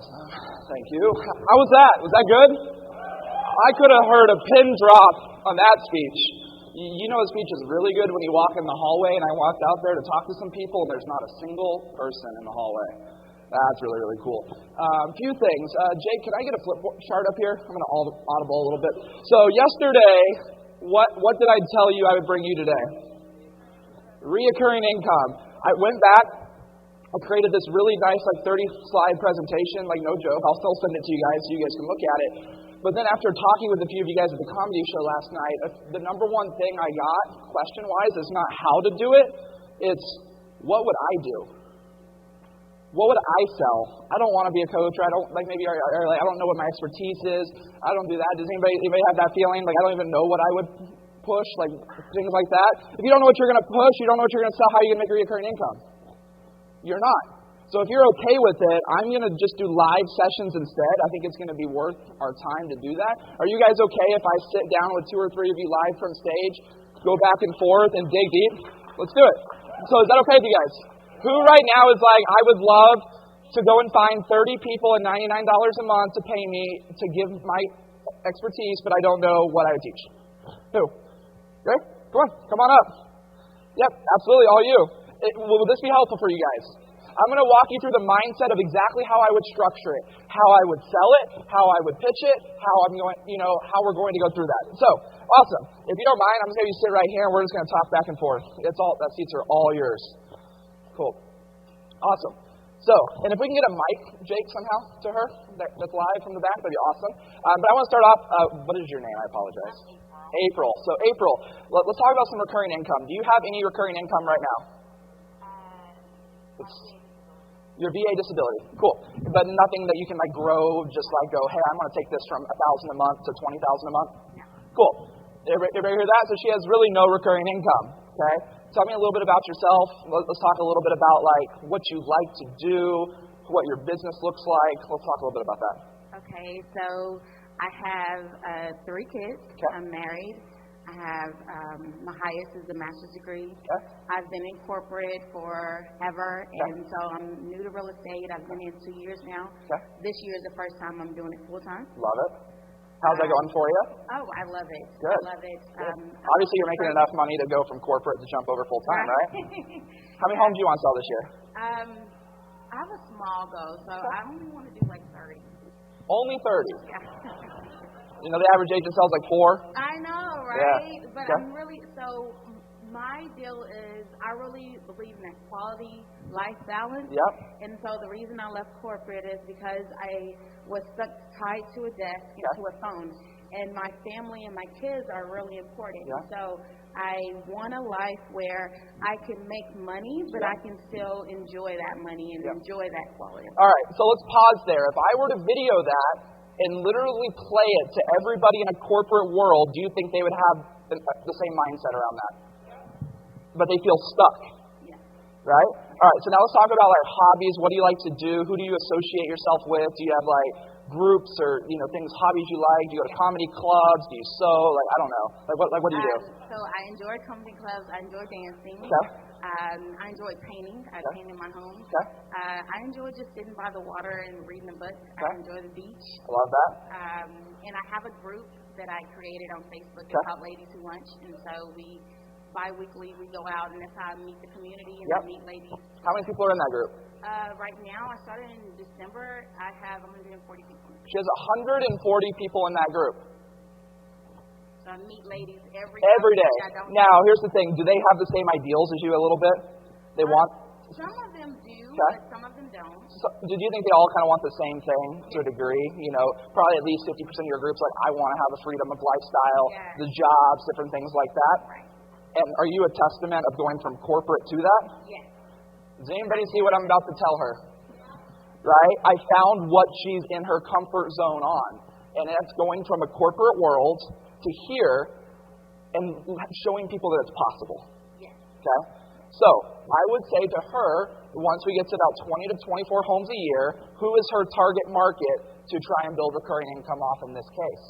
Awesome. Thank you. How was that? Was that good? I could have heard a pin drop on that speech. You know a speech is really good when you walk in the hallway, and I walked out there to talk to some people, and there's not a single person in the hallway. That's really, really cool. A few things. Jake, can I get a flip chart up here? I'm going to audible a little bit. So yesterday, what did I tell you I would bring you today? Reoccurring income. I went back. I created this really nice 30-slide presentation, no joke. I'll still send it to you guys so you guys can look at it. But then after talking with a few of you guys at the comedy show last night, the number one thing I got, question-wise, is not how to do it. It's what would I do? What would I sell? I don't want to be a coach. Or I don't I don't know what my expertise is. I don't do that. Does anybody have that feeling? I don't even know what I would push, things like that. If you don't know what you're going to push, you don't know what you're going to sell, how are you going to make a recurring income? You're not. So if you're okay with it, I'm going to just do live sessions instead. I think it's going to be worth our time to do that. Are you guys okay if I sit down with 2 or 3 of you live from stage, go back and forth, and dig deep? Let's do it. So is that okay with you guys? Who right now is I would love to go and find 30 people at $99 a month to pay me to give my expertise, but I don't know what I would teach? Who? Okay? Come on up. Yep, absolutely, all you. Will this be helpful for you guys? I'm going to walk you through the mindset of exactly how I would structure it, how I would sell it, how I would pitch it, how we're going to go through that. So, awesome. If you don't mind, I'm just going to sit right here and we're just going to talk back and forth. That seats are all yours. Cool. Awesome. So, and if we can get a mic, Jake, somehow to her that's live from the back, that'd be awesome. But I want to start off. What is your name? I apologize. April. So, April, let's talk about some recurring income. Do you have any recurring income right now? Your VA disability. Cool. But nothing that you can grow, just go, hey, I'm going to take this from $1,000 a month to $20,000 a month? No. Cool. Everybody hear that? So she has really no recurring income. Okay? Tell me a little bit about yourself. Let's talk a little bit about what you like to do, what your business looks like. Let's talk a little bit about that. Okay. So I have 3 kids. Okay. I'm married. I have my highest is a master's degree. Okay. I've been in corporate forever, and so I'm new to real estate. I've been in 2 years now. Okay. This year is the first time I'm doing it full time. Love it. How's that going for you? Oh, I love it. Good. I love it. Obviously, you're making enough money to go from corporate to jump over full time, right? How many homes do you want to sell this year? I have a small goal, so I only want to do 30. Only 30? Yeah. The average agent sells 4. I know, right? Yeah. But okay. My deal is I really believe in that quality life balance. Yep. And so the reason I left corporate is because I was stuck tied to a desk and to a phone. And my family and my kids are really important. Yeah. So I want a life where I can make money, but I can still enjoy that money and enjoy that quality. All right, so let's pause there. If I were to video that and literally play it to everybody in a corporate world, do you think they would have the same mindset around that? But they feel stuck. Yeah. Right? All right, so now let's talk about hobbies. What do you like to do? Who do you associate yourself with? Do you have groups or things, hobbies you like? Do you go to comedy clubs? Do you sew? I don't know. What do you do? So I enjoy comedy clubs. I enjoy dancing. Okay. I enjoy painting. I paint in my home. Okay. I enjoy just sitting by the water and reading a book. Okay. I enjoy the beach. I love that. And I have a group that I created on Facebook. It's called Ladies Who Lunch. And so bi-weekly we go out, and that's how I meet the community and I meet ladies. How many people are in that group? Right now, I started in December. I have 140 people. She has 140 people in that group. So I meet ladies every day. Now, here's the thing. Do they have the same ideals as you a little bit? They want? Some of them do, but some of them don't. So, do you think they all kind of want the same thing to a degree? Probably at least 50% of your group's I want to have the freedom of lifestyle, the jobs, different things like that. Right. And are you a testament of going from corporate to that? Yes. Does anybody see what I'm about to tell her? Right? I found what she's in her comfort zone on. And that's going from a corporate world to here and showing people that it's possible. Yes. Okay? So, I would say to her, once we get to about 20 to 24 homes a year, who is her target market to try and build recurring income off in this case?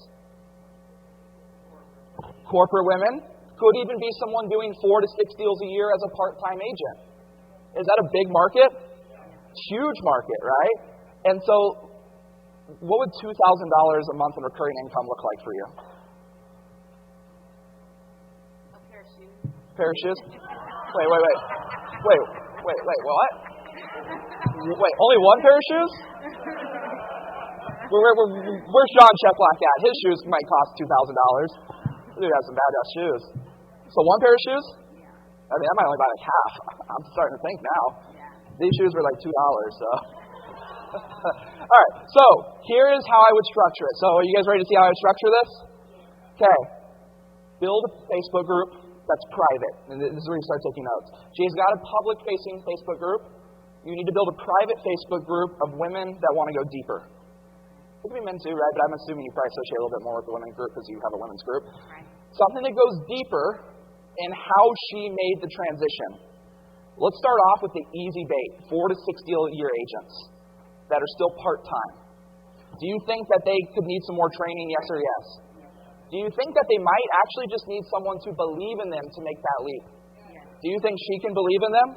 Corporate women. Could even be someone doing 4 to 6 deals a year as a part-time agent. Is that a big market? Huge market, right? And so what would $2,000 a month in recurring income look like for you? A pair of shoes. Pair of shoes? Wait, what? Wait, only one pair of shoes? Where's John Cheplack at? His shoes might cost $2,000. Dude has some badass shoes. So one pair of shoes? Yeah. I mean, I might only buy like half. I'm starting to think now. Yeah. These shoes were like $2, so. All right, so here is how I would structure it. So are you guys ready to see how I would structure this? Okay. Build a Facebook group that's private. And this is where you start taking notes. Jay's got a public-facing Facebook group. You need to build a private Facebook group of women that want to go deeper. It could be men too, right? But I'm assuming you probably associate a little bit more with the women's group because you have a women's group. Right. Something that goes deeper in how she made the transition. Let's start off with the easy bait, 4 to 6-year agents that are still part-time. Do you think that they could need some more training, yes or yes? Do you think that they might actually just need someone to believe in them to make that leap? Do you think she can believe in them?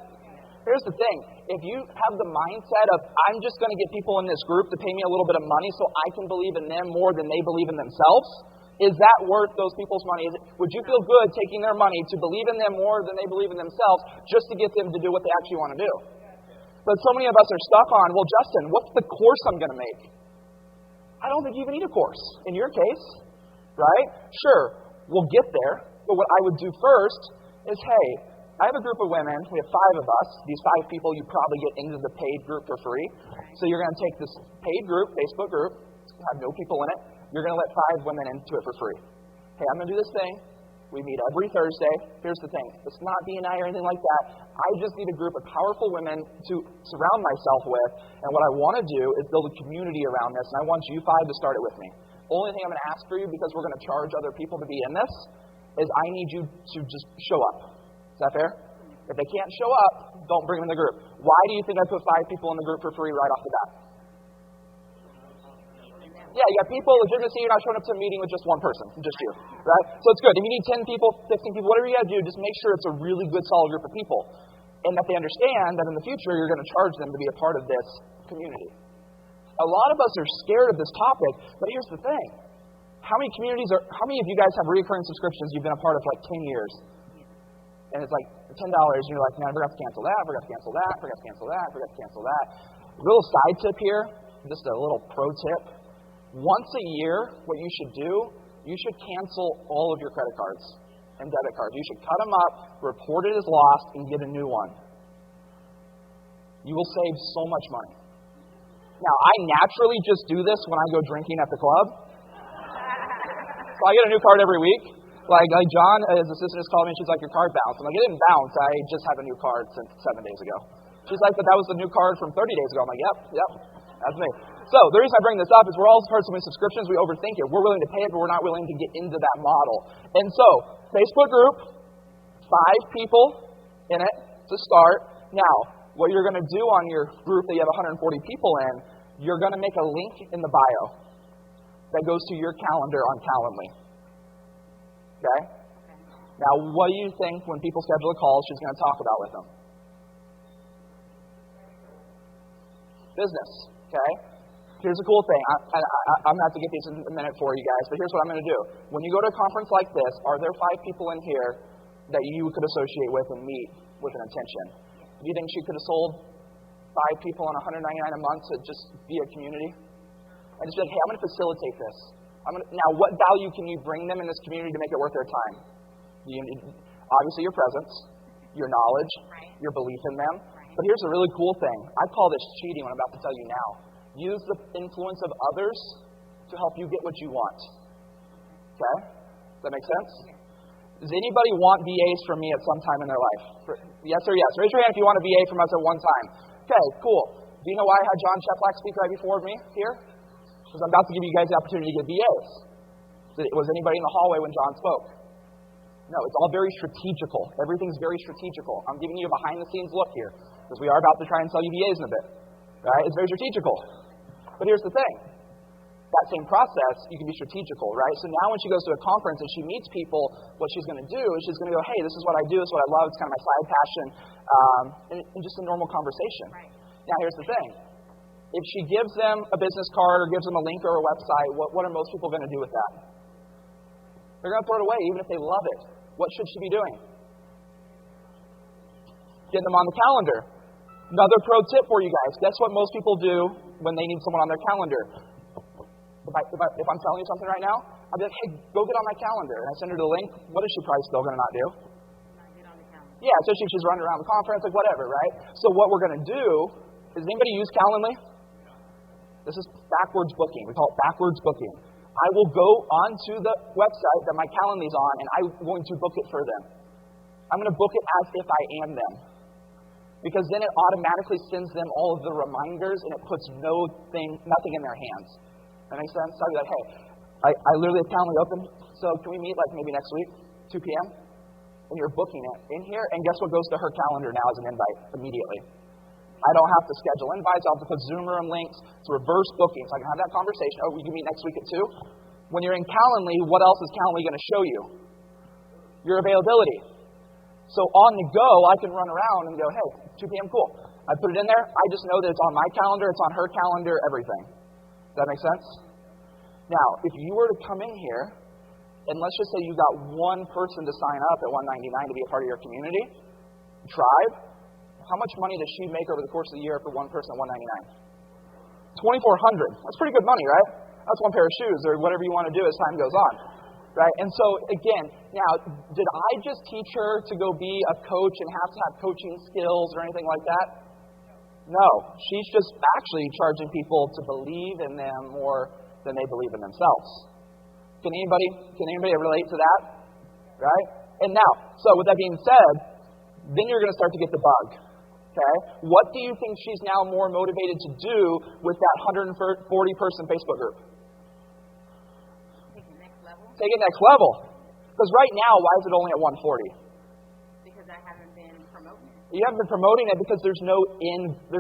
Here's the thing. If you have the mindset of, I'm just going to get people in this group to pay me a little bit of money so I can believe in them more than they believe in themselves, is that worth those people's money? Would you feel good taking their money to believe in them more than they believe in themselves just to get them to do what they actually want to do? But so many of us are stuck on, well, Justin, what's the course I'm going to make? I don't think you even need a course in your case, right? Sure, we'll get there. But what I would do first is, hey, I have a group of women. We have 5 of us. These 5 people, you probably get into the paid group for free. So you're going to take this paid group, Facebook group, have no people in it. You're going to let 5 women into it for free. Hey, I'm going to do this thing. We meet every Thursday. Here's the thing. It's not D&I or anything like that. I just need a group of powerful women to surround myself with. And what I want to do is build a community around this. And I want you 5 to start it with me. Only thing I'm going to ask for you, because we're going to charge other people to be in this, is I need you to just show up. Is that fair? If they can't show up, don't bring them in the group. Why do you think I put 5 people in the group for free right off the bat? Yeah, you got people, legitimacy, you're not showing up to a meeting with just one person, just you, right? So it's good. If you need 10 people, 15 people, whatever you got to do, just make sure it's a really good, solid group of people. And that they understand that in the future, you're going to charge them to be a part of this community. A lot of us are scared of this topic, but here's the thing. How many of you guys have recurring subscriptions you've been a part of for like 10 years? And it's like $10, and you're like, man, I forgot to cancel that, forgot to cancel that, forgot to cancel that, forgot to cancel that. A little side tip here, just a little pro tip. Once a year, what you should do, you should cancel all of your credit cards and debit cards. You should cut them up, report it as lost, and get a new one. You will save so much money. Now, I naturally just do this when I go drinking at the club. So I get a new card every week. Like John, his assistant, just called me, and she's like, your card bounced. I'm like, it didn't bounce. I just have a new card since 7 days ago. She's like, but that was the new card from 30 days ago. I'm like, yep, that's me. So the reason I bring this up is we're all part of so many subscriptions, we overthink it. We're willing to pay it, but we're not willing to get into that model. And so, Facebook group, 5 people in it to start. Now, what you're going to do on your group that you have 140 people in, you're going to make a link in the bio that goes to your calendar on Calendly. Okay? Now, what do you think when people schedule a call she's going to talk about with them? Business. Okay? Here's a cool thing. I'm going to have to get these in a minute for you guys, but here's what I'm going to do. When you go to a conference like this, are there 5 people in here that you could associate with and meet with an intention? Do you think she could have sold 5 people on $199 a month to just be a community? And just be like, hey, I'm going to facilitate this. Now, what value can you bring them in this community to make it worth their time? Obviously, your presence, your knowledge, your belief in them. But here's a really cool thing. I call this cheating, what I'm about to tell you now. Use the influence of others to help you get what you want. Okay? Does that make sense? Does anybody want VAs from me at some time in their life? Yes or yes? Raise your hand if you want a VA from us at one time. Okay, cool. Do you know why I had John Cheplack speak right before me here? Because I'm about to give you guys the opportunity to get VAs. Was anybody in the hallway when John spoke? No, it's all very strategical. Everything's very strategical. I'm giving you a behind-the-scenes look here, because we are about to try and sell you VAs in a bit. Right? It's very strategical. But here's the thing. That same process, you can be strategical, right? So now when she goes to a conference and she meets people, what she's going to do is she's going to go, hey, this is what I do, this is what I love, it's kind of my side passion, and just a normal conversation. Right. Now here's the thing. If she gives them a business card or gives them a link or a website, what are most people going to do with that? They're going to throw it away, even if they love it. What should she be doing? Getting them on the calendar. Another pro tip for you guys. Guess what most people do when they need someone on their calendar? If I'm telling you something right now, I'll be like, hey, go get on my calendar. And I send her the link. What is she probably still going to not do? Not get on the calendar. Yeah, especially if she's running around the conference, like whatever, right? So what we're going to do, does anybody use Calendly? This is backwards booking. We call it backwards booking. I will go onto the website that my Calendly's on, and I'm going to book it for them. I'm going to book it as if I am them. Because then it automatically sends them all of the reminders, and it puts nothing in their hands. That makes sense? So I'll be like, hey, I literally have Calendly open, so can we meet like maybe next week, 2 p.m.? And you're booking it in here, and guess what goes to her calendar now as an invite immediately? I don't have to schedule invites. I'll have to put Zoom room links. It's reverse booking, so I can have that conversation. Oh, we can meet next week at 2? When you're in Calendly, what else is Calendly going to show you? Your availability. So on the go, I can run around and go, hey, 2 p.m., cool. I put it in there. I just know that it's on my calendar, it's on her calendar, everything. Does that make sense? Now, if you were to come in here, and let's just say you got one person to sign up at $199 to be a part of your community, tribe, how much money does she make over the course of the year for one person at $199? $2,400. That's pretty good money, right? That's one pair of shoes or whatever you want to do as time goes on. Right? And so, again, now, did I just teach her to go be a coach and have to have coaching skills or anything like that? No. She's just actually charging people to believe in them more than they believe in themselves. Can anybody relate to that? Right? And now, so with that being said, then you're going to start to get the bug. Okay? What do you think she's now more motivated to do with that 140-person Facebook group? Take it next level. Because right now, why is it only at 140? Because I haven't been promoting it. You haven't been promoting it because there's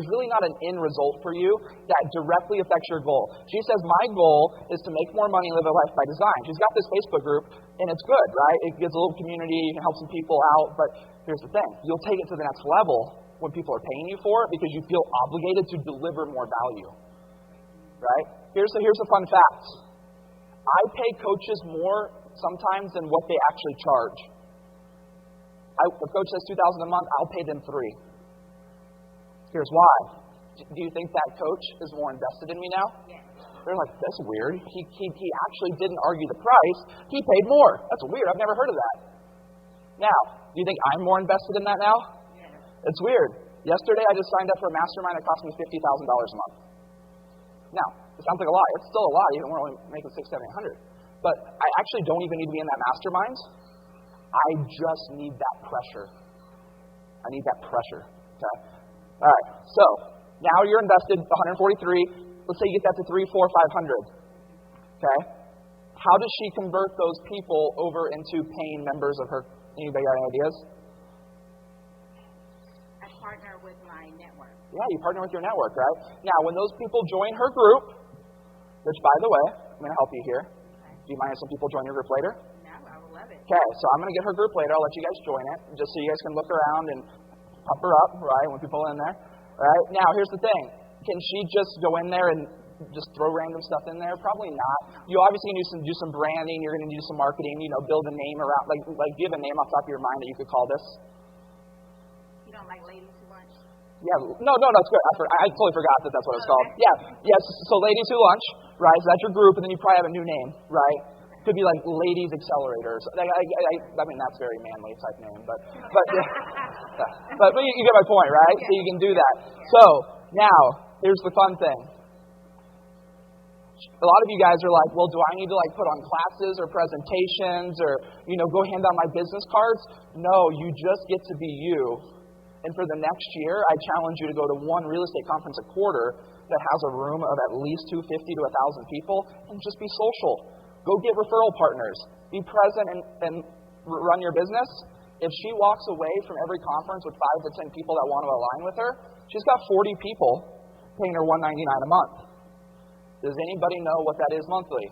really not an end result for you that directly affects your goal. She says, my goal is to make more money and live a life by design. She's got this Facebook group, and it's good, right? It gives a little community, you can help some people out, but here's the thing. You'll take it to the next level when people are paying you for it because you feel obligated to deliver more value, right? Here's the fun fact. I pay coaches more sometimes than what they actually charge. If a coach says $2,000 a month, I'll pay them $3,000. Here's why. Do you think that coach is more invested in me now? Yes. They're like, that's weird. He actually didn't argue the price. He paid more. That's weird. I've never heard of that. Now, do you think I'm more invested in that now? Yes. It's weird. Yesterday, I just signed up for a mastermind that cost me $50,000 a month. Now, it sounds like a lot. It's still a lot, even when we're only making $600, $700. But I actually don't even need to be in that mastermind. I just need that pressure. I need that pressure. Okay? All right. So now you're invested 143. Let's say you get that to 300, 400, 500. Okay? How does she convert those people over into paying members of her? Anybody got any ideas? I partner with my network. Yeah, you partner with your network, right? Now, when those people join her group, which, by the way, I'm going to help you here. Okay. Do you mind if some people join your group later? No, I will love it. Okay, so I'm going to get her group later. I'll let you guys join it, just so you guys can look around and pump her up, right, when people are in there. All right, now, here's the thing. Can she just go in there and just throw random stuff in there? Probably not. You obviously need to do some branding. You're going to do some marketing, build a name around. Like, do you have a name off the top of your mind that you could call this? You don't like ladies who lunch? Yeah, no, it's good. I totally forgot that that's what it's called. Yeah, yes. So Ladies Who Lunch, right? So that's your group, and then you probably have a new name, right? Could be like Ladies Accelerators. I mean, that's very manly type name, but you get my point, right? So you can do that. So now here's the fun thing. A lot of you guys are like, well, do I need to put on classes or presentations or go hand out my business cards? No, you just get to be you. And for the next year, I challenge you to go to one real estate conference a quarter that has a room of at least 250 to 1,000 people and just be social. Go get referral partners. Be present and run your business. If she walks away from every conference with 5 to 10 people that want to align with her, she's got 40 people paying her $199 a month. Does anybody know what that is monthly?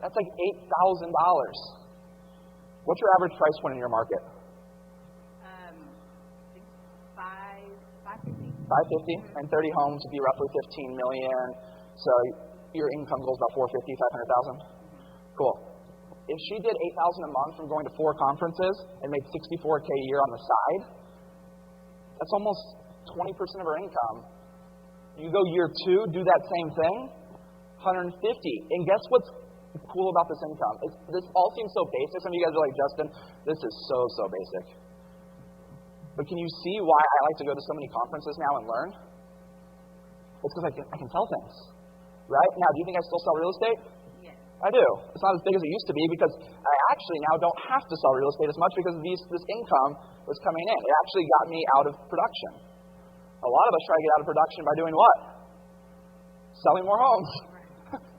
That's like $8,000. What's your average price point in your market? 550. 550 and 30 homes would be roughly 15 million. So your income goes about 450, 500,000. Cool. If she did 8,000 a month from going to 4 conferences and made 64K a year on the side, that's almost 20% of her income. You go year 2, do that same thing, 150. And guess what's cool about this income? This all seems so basic. Some of you guys are like, Justin, this is so basic. But can you see why I like to go to so many conferences now and learn? It's because I can sell things, right? Now, do you think I still sell real estate? Yes. I do. It's not as big as it used to be because I actually now don't have to sell real estate as much because this income was coming in. It actually got me out of production. A lot of us try to get out of production by doing what? Selling more homes.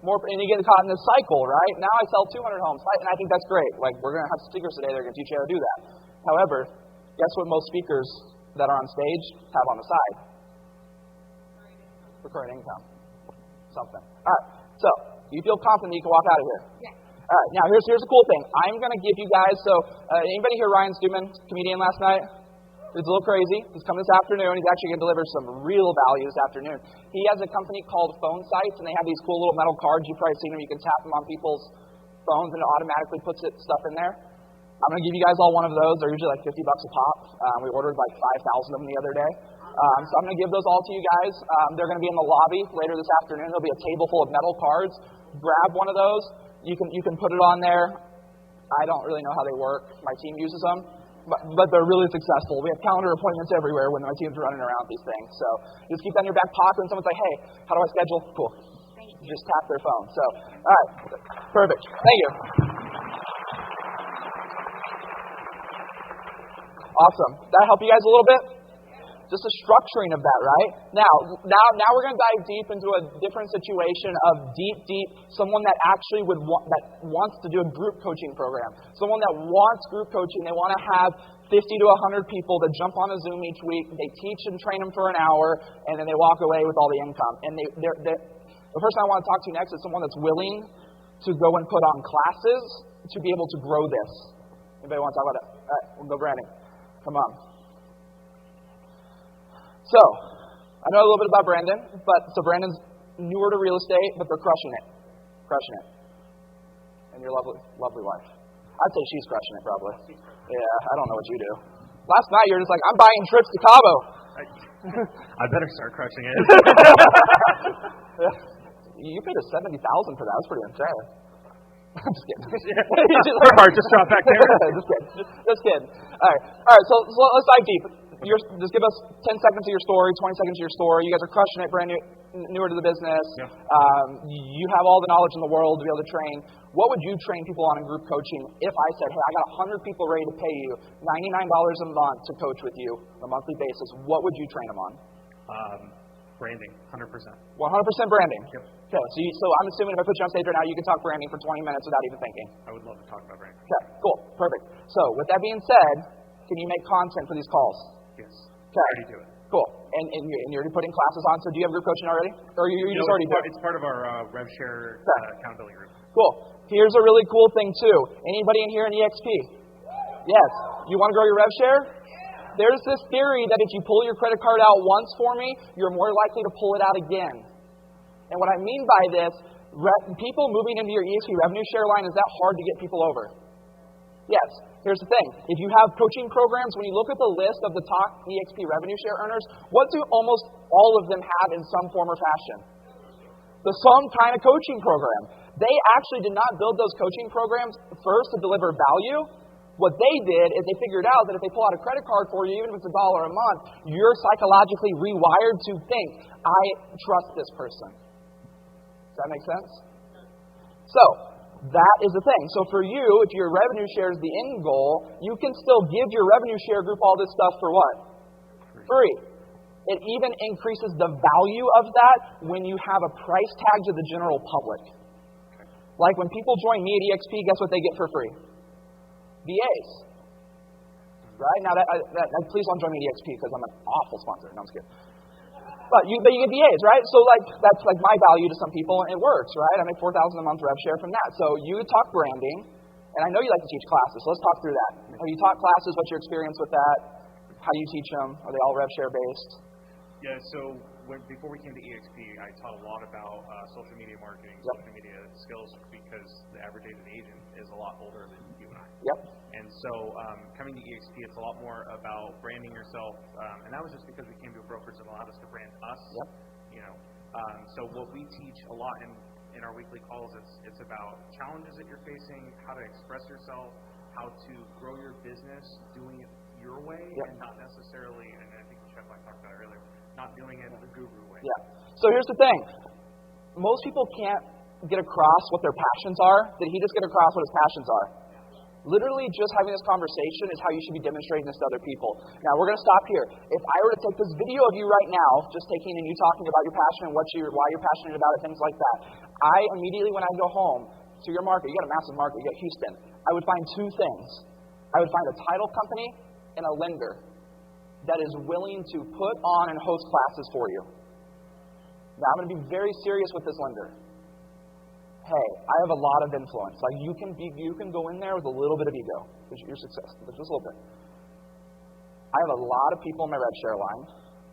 And you get caught in this cycle, right? Now I sell 200 homes, and I think that's great. Like, we're going to have speakers today that are going to teach you how to do that. However, guess what most speakers that are on stage have on the side? Recurring income. Something. All right. So, do you feel confident you can walk out of here? Yes. All right. Now, here's a cool thing. I'm going to give you guys, anybody hear Ryan Stewman, comedian last night? It's a little crazy. He's coming this afternoon. He's actually going to deliver some real value this afternoon. He has a company called Phone Sites, and they have these cool little metal cards. You've probably seen them. You can tap them on people's phones, and it automatically puts stuff in there. I'm going to give you guys all one of those. They're usually like $50 a pop. We ordered like 5,000 of them the other day. So I'm going to give those all to you guys. They're going to be in the lobby later this afternoon. There'll be a table full of metal cards. Grab one of those. You can put it on there. I don't really know how they work. My team uses them. But they're really successful. We have calendar appointments everywhere when my team's running around these things. So just keep that in your back pocket when someone's like, hey, how do I schedule? Cool. You just tap their phone. So, all right. Perfect. Thank you. Awesome. That help you guys a little bit? Just the structuring of that, right? Now we're going to dive deep into a different situation of deep, someone that actually that wants to do a group coaching program. Someone that wants group coaching. They want to have 50 to 100 people that jump on a Zoom each week. They teach and train them for an hour, and then they walk away with all the income. And the person I want to talk to next is someone that's willing to go and put on classes to be able to grow this. Anybody want to talk about that? All right, we'll go Brandon. Come on. So, I know a little bit about Brandon, so Brandon's newer to real estate, but they're crushing it. And your lovely wife. I'd say she's crushing it, probably. Yeah, I don't know what you do. Last night, you're just like, I'm buying trips to Cabo. I better start crushing it. You paid us $70,000 for that. That's pretty unfair. I'm just kidding. Her heart just dropped back there. Just kidding. All right. So let's dive deep. Just give us 10 seconds of your story, 20 seconds of your story. You guys are crushing it, brand newer to the business. Yeah. You have all the knowledge in the world to be able to train. What would you train people on in group coaching if I said, hey, I got 100 people ready to pay you $99 a month to coach with you on a monthly basis? What would you train them on? Branding, 100%. 100% branding? Yep. Okay, so I'm assuming if I put you on stage right now, you can talk branding for 20 minutes without even thinking. I would love to talk about branding. Okay, cool. Perfect. So with that being said, can you make content for these calls? Yes. Okay. I already do it. Cool. And you're already putting classes on, so do you have group coaching already? Or you just already do it? It's part of our RevShare accountability group. Cool. Here's a really cool thing, too. Anybody in here in EXP? Yes. You want to grow your RevShare? There's this theory that if you pull your credit card out once for me, you're more likely to pull it out again. And what I mean by this, people moving into your EXP revenue share line, is that hard to get people over? Yes. Here's the thing. If you have coaching programs, when you look at the list of the top EXP revenue share earners, what do almost all of them have in some form or fashion? Some kind of coaching program. They actually did not build those coaching programs first to deliver value. What they did is they figured out that if they pull out a credit card for you, even if it's $1 a month, you're psychologically rewired to think, I trust this person. Does that make sense? So, that is the thing. So for you, if your revenue share is the end goal, you can still give your revenue share group all this stuff for what? Free. It even increases the value of that when you have a price tag to the general public. Like when people join me at EXP, guess what they get for free? VAs. Right? Now, please don't join me at EXP because I'm an awful sponsor. No, I'm just kidding. But you get VAs, right? So that's like my value to some people, and it works, right? I make $4,000 a month rev share from that. So you talk branding, and I know you like to teach classes, so let's talk through that. Have you taught classes? What's your experience with that? How do you teach them? Are they all rev share based? Yeah, so before we came to EXP, I taught a lot about social media marketing, social media skills, because the average age of the agent is a lot older than you and I. Yep. And so coming to EXP, it's a lot more about branding yourself, and that was just because we came to a brokerage that allowed us to brand us. Yep. You know, so what we teach a lot in our weekly calls, it's about challenges that you're facing, how to express yourself, how to grow your business, doing it your way, and not necessarily, and I think Chef Mike talked about it earlier, not doing it the guru way. Yeah. So here's the thing. Most people can't get across what their passions are. Did he just get across what his passions are? Literally just having this conversation is how you should be demonstrating this to other people. Now, we're going to stop here. If I were to take this video of you right now, just taking and you talking about your passion and why you're passionate about it, things like that, I immediately, when I go home to your market, you got a massive market, you got Houston, I would find two things. I would find a title company and a lender that is willing to put on and host classes for you. Now, I'm going to be very serious with this lender. Hey, I have a lot of influence. Like you can go in there with a little bit of ego, because you're successful, just a little bit. I have a lot of people in my rev share line.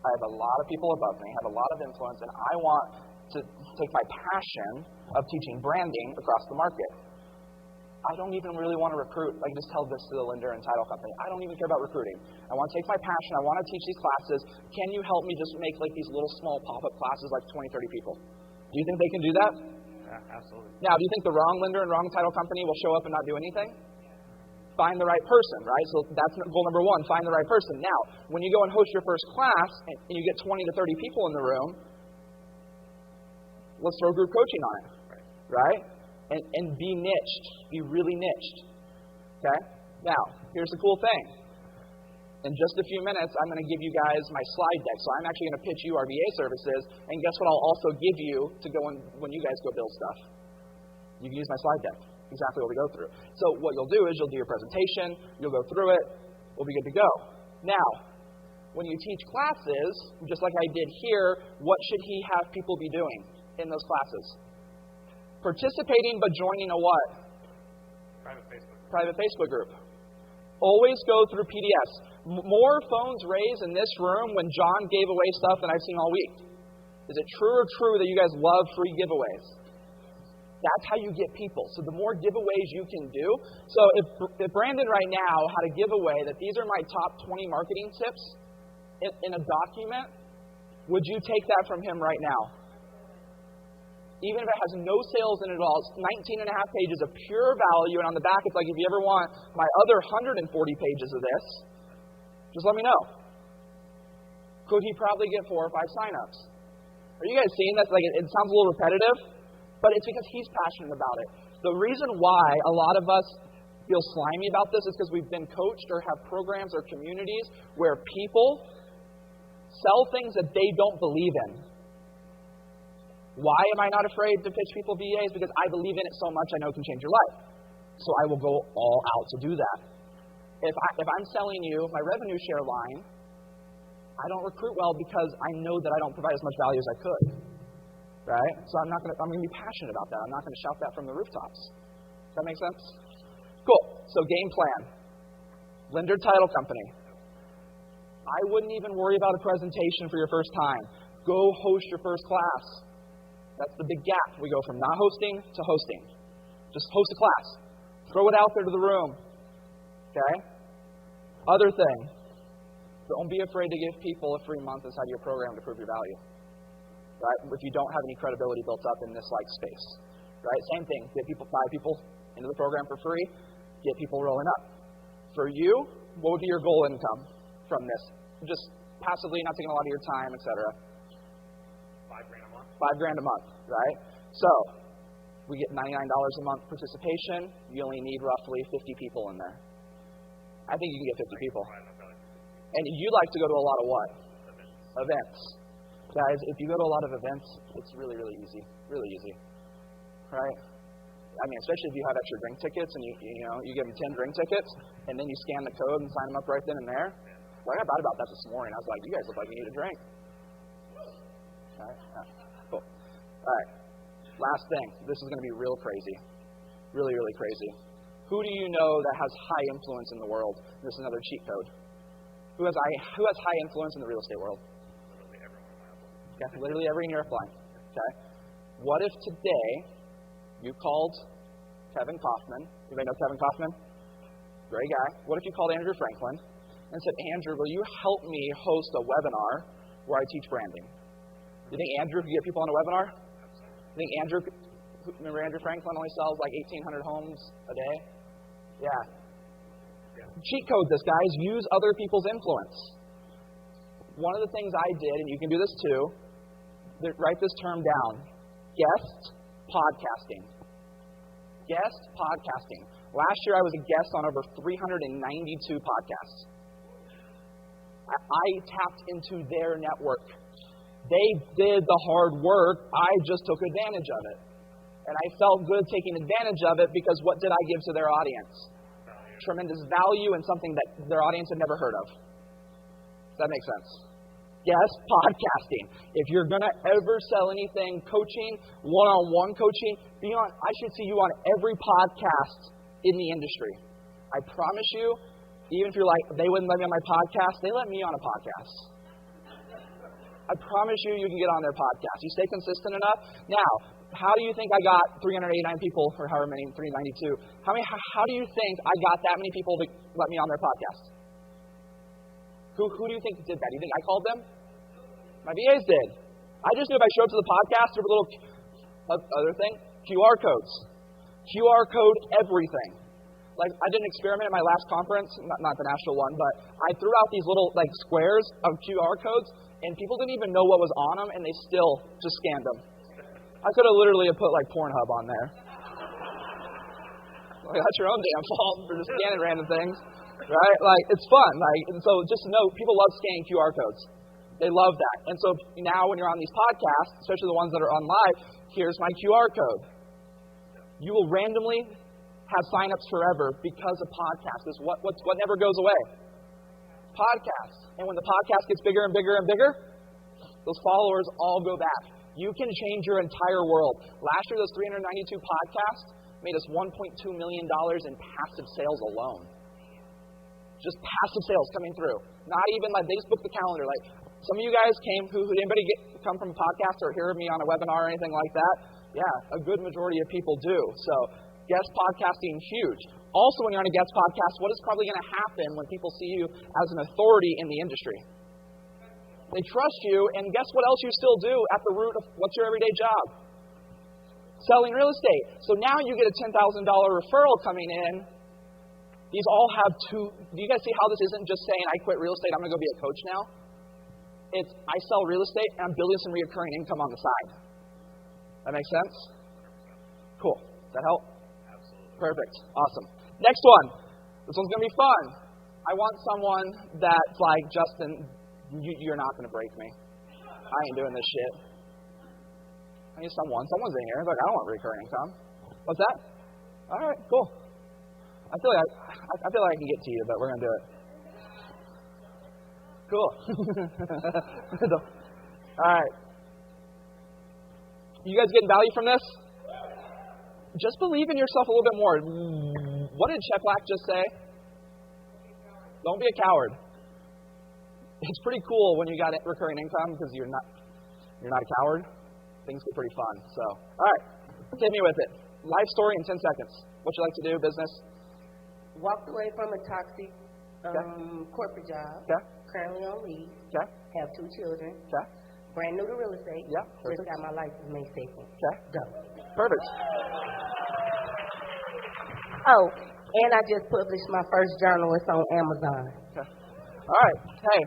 I have a lot of people above me. I have a lot of influence, and I want to take my passion of teaching branding across the market. I don't even really want to recruit. I can just tell this to the lender and title company. I don't even care about recruiting. I want to take my passion. I want to teach these classes. Can you help me just make like these little small pop-up classes, like 20, 30 people? Do you think they can do that? Yeah, absolutely. Now, do you think the wrong lender and wrong title company will show up and not do anything? Find the right person, right? So that's goal number one, find the right person. Now, when you go and host your first class and you get 20 to 30 people in the room, let's throw group coaching on it, right? And be niched. Be really niched. Okay? Now, here's the cool thing. In just a few minutes, I'm going to give you guys my slide deck. So I'm actually going to pitch you our VA services. And guess what I'll also give you to go in when you guys go build stuff? You can use my slide deck. Exactly what we go through. So what you'll do is you'll do your presentation. You'll go through it. We'll be good to go. Now, when you teach classes, just like I did here, what should he have people be doing in those classes? Participating, but joining a what? Private Facebook group. Always go through PDFs. More phones raised in this room when John gave away stuff than I've seen all week. Is it true or true that you guys love free giveaways? That's how you get people. So the more giveaways you can do. So if Brandon right now had a giveaway that these are my top 20 marketing tips in a document, would you take that from him right now? Even if it has no sales in it at all, it's 19 and a half pages of pure value, and on the back it's like, if you ever want my other 140 pages of this, just let me know. Could he probably get 4 or 5 signups? Are you guys seeing that? Like, it sounds a little repetitive, but it's because he's passionate about it. The reason why a lot of us feel slimy about this is because we've been coached or have programs or communities where people sell things that they don't believe in. Why am I not afraid to pitch people VAs? Because I believe in it so much I know it can change your life. So I will go all out to do that. If I'm selling you my revenue share line, I don't recruit well because I know that I don't provide as much value as I could. Right? So I'm going to be passionate about that. I'm not going to shout that from the rooftops. Does that make sense? Cool. So game plan. Lender title company. I wouldn't even worry about a presentation for your first time. Go host your first class. That's the big gap. We go from not hosting to hosting. Just host a class. Throw it out there to the room. Okay? Other thing. Don't be afraid to give people a free month inside your program to prove your value. Right? If you don't have any credibility built up in this like space. Right? Same thing. Get people, 5 people into the program for free. Get people rolling up. For you, what would be your goal income from this? Just passively, not taking a lot of your time, etc. $5 grand a month, right? So, we get $99 a month participation. You only need roughly 50 people in there. I think you can get 50 people. And you like to go to a lot of what? Events. Guys, if you go to a lot of events, it's really, really easy. Really easy. Right? I mean, especially if you have extra drink tickets and you give them 10 drink tickets, and then you scan the code and sign them up right then and there. Well, I got bad about that this morning. I was like, you guys look like you need a drink. All right? Cool. All right. Last thing. This is going to be real crazy. Really, really crazy. Who do you know that has high influence in the world? This is another cheat code. Who has high influence in the real estate world? Literally everyone. Okay? Literally every in your upline. Okay? What if today you called Kevin Kaufman? Anybody know Kevin Kaufman? Great guy. What if you called Andrew Franklin and said, Andrew, will you help me host a webinar where I teach branding? Do you think Andrew could get people on a webinar? You think Andrew, remember Andrew Franklin only sells like 1,800 homes a day? Yeah. Cheat code this, guys. Use other people's influence. One of the things I did, and you can do this too, write this term down. Guest podcasting. Guest podcasting. Last year I was a guest on over 392 podcasts. I tapped into their network. They did the hard work. I just took advantage of it. And I felt good taking advantage of it because what did I give to their audience? Tremendous value and something that their audience had never heard of. Does that make sense? Yes, podcasting. If you're going to ever sell anything, coaching, one-on-one coaching, I should see you on every podcast in the industry. I promise you, even if you're like, they wouldn't let me on my podcast, they let me on a podcast. I promise you, you can get on their podcast. You stay consistent enough. Now, how do you think I got 389 people, or however many, 392? How do you think I got that many people to let me on their podcast? Who do you think did that? Do you think I called them? My VAs did. I just knew if I showed up to the podcast, there was a little other thing, QR codes. QR code everything. Like, I did an experiment at my last conference, not the national one, but I threw out these little like squares of QR codes, and people didn't even know what was on them, and they still just scanned them. I could have literally put like Pornhub on there. Like, that's your own damn fault for just scanning random things, right? Like, it's fun. Like, and so just know, people love scanning QR codes. They love that. And so now when you're on these podcasts, especially the ones that are on live, here's my QR code. You will randomly have signups forever because a podcast is what never goes away. Podcasts. And when the podcast gets bigger and bigger and bigger, those followers all go back. You can change your entire world. Last year, those 392 podcasts made us $1.2 million in passive sales alone. Just passive sales coming through. Not even like they just booked the calendar. Like some of you guys came, who anybody come from a podcast or hear me on a webinar or anything like that? Yeah, a good majority of people do. So guest podcasting, huge. Also, when you're on a guest podcast, what is probably going to happen when people see you as an authority in the industry? They trust you, and guess what else you still do at the root of what's your everyday job? Selling real estate. So now you get a $10,000 referral coming in. These all have two. Do you guys see how this isn't just saying, I quit real estate, I'm going to go be a coach now? It's, I sell real estate, and I'm building some recurring income on the side. That makes sense? Cool. Does that help? Absolutely. Perfect. Awesome. Next one. This one's going to be fun. I want someone that's like, Justin, you're not going to break me. I ain't doing this shit. I need someone. Someone's in here. Like, I don't want recurring income. What's that? All right, cool. I feel like I can get to you, but we're going to do it. Cool. All right. You guys getting value from this? Just believe in yourself a little bit more. What did Shep Black just say? Don't be a coward. It's pretty cool when you got recurring income because you're not a coward. Things get pretty fun. So, all right, hit me with it. Life story in 10 seconds. What you like to do, business? Walked away from a toxic corporate job. Okay. Currently on leave. Okay. Have 2 children. Okay. Brand new to real estate. Yeah. Just got my license May 2nd. Okay. Go. Perfect. Oh, and I just published my first journal. It's on Amazon. Okay. All right. Hey,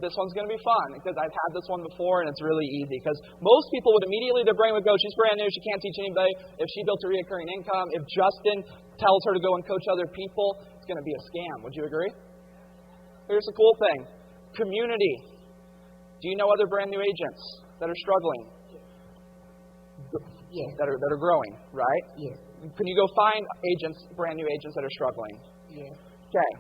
this one's going to be fun because I've had this one before and it's really easy because most people would immediately, their brain would go, she's brand new, she can't teach anybody. If she built a recurring income, if Justin tells her to go and coach other people, it's going to be a scam. Would you agree? Here's the cool thing. Community. Do you know other brand new agents that are struggling? Yes. That are growing, right? Yes. Can you go find agents, brand new agents that are struggling? Yes. Okay.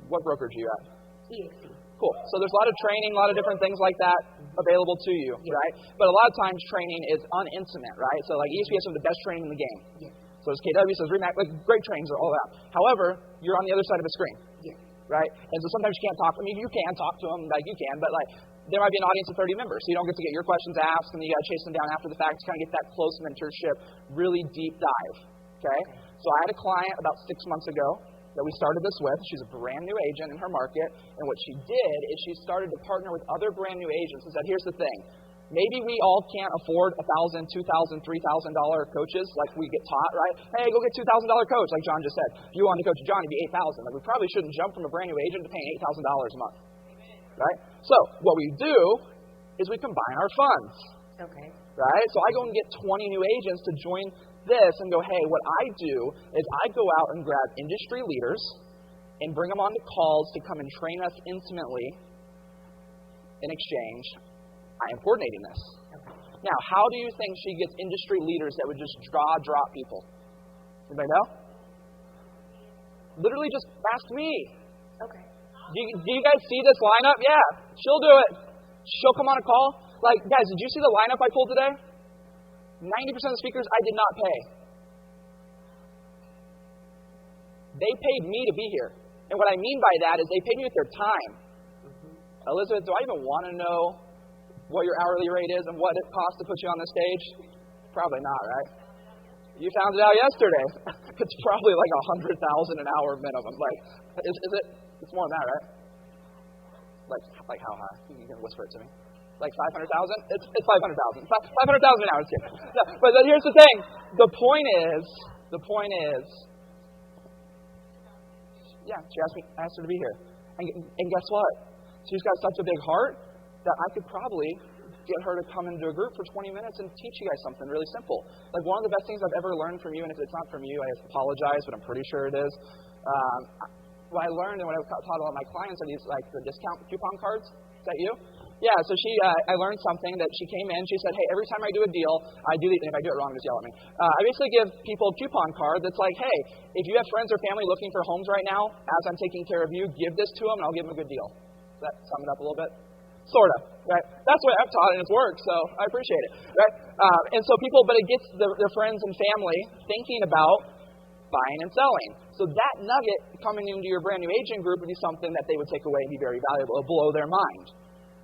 What brokerage are you at? EXP. Cool. So there's a lot of training, a lot of different things like that available to you, right? But a lot of times training is unintimate, right? So like ESP has some of the best training in the game. Yes. So there's KW, so there's RE/MAX, like great trainings are all that. However, you're on the other side of a screen, Yes. right? And so sometimes you can't talk. I mean, you can talk to them, like you can, but like there might be an audience of 30 members. So you don't get to get your questions asked, and then you got to chase them down after the fact to kind of get that close mentorship, really deep dive. Okay? So I had a client about 6 months ago that we started this with. She's a brand new agent in her market, and what she did is she started to partner with other brand new agents and said, here's the thing. Maybe we all can't afford $1,000, $2,000, $3,000 coaches like we get taught, right? Hey, go get $2,000 coach, like John just said. If you want to coach John, it'd be $8,000. Like we probably shouldn't jump from a brand new agent to paying $8,000 a month, right? So what we do is we combine our funds, right? So I go and get 20 new agents to join this and go, hey, what I do is I go out and grab industry leaders and bring them onto calls to come and train us intimately. In exchange, I am coordinating this. Now, how do you think she gets industry leaders that would just drop people? Anybody know? Literally just ask me. Do you guys see this lineup? Yeah, she'll do it. She'll come on a call. Like, guys, did you see the lineup I pulled today? 90% of the speakers I did not pay. They paid me to be here. And what I mean by that is they paid me with their time. Elizabeth, do I even want to know what your hourly rate is and what it costs to put you on the stage? Probably not, right? You found it out yesterday. It's probably like $100,000 an hour minimum. Like, is it? It's more than that, right? Like how high? You can whisper it to me. Like 500,000? It's 500,000. 500,000 an hour. No, but here's the thing. The point is. Yeah, she asked her to be here, and guess what? She's got such a big heart that I could probably get her to come into a group for 20 minutes and teach you guys something really simple. Like one of the best things I've ever learned from you, and if it's not from you, I apologize, but I'm pretty sure it is. What I learned and what I've taught a lot of my clients are these like the discount coupon cards. Is that you? Yeah, so I learned something that she came in. She said, hey, every time I do a deal, I do, and if I do it wrong, just yell at me. I basically give people a coupon card that's like, hey, if you have friends or family looking for homes right now, as I'm taking care of you, give this to them, and I'll give them a good deal. Does that sum it up a little bit? Sort of, right? That's what I've taught, and it's worked, so I appreciate it, right? And so people, but it gets their friends and family thinking about buying and selling. So that nugget coming into your brand new agent group would be something that they would take away and be very valuable. It'll blow their mind,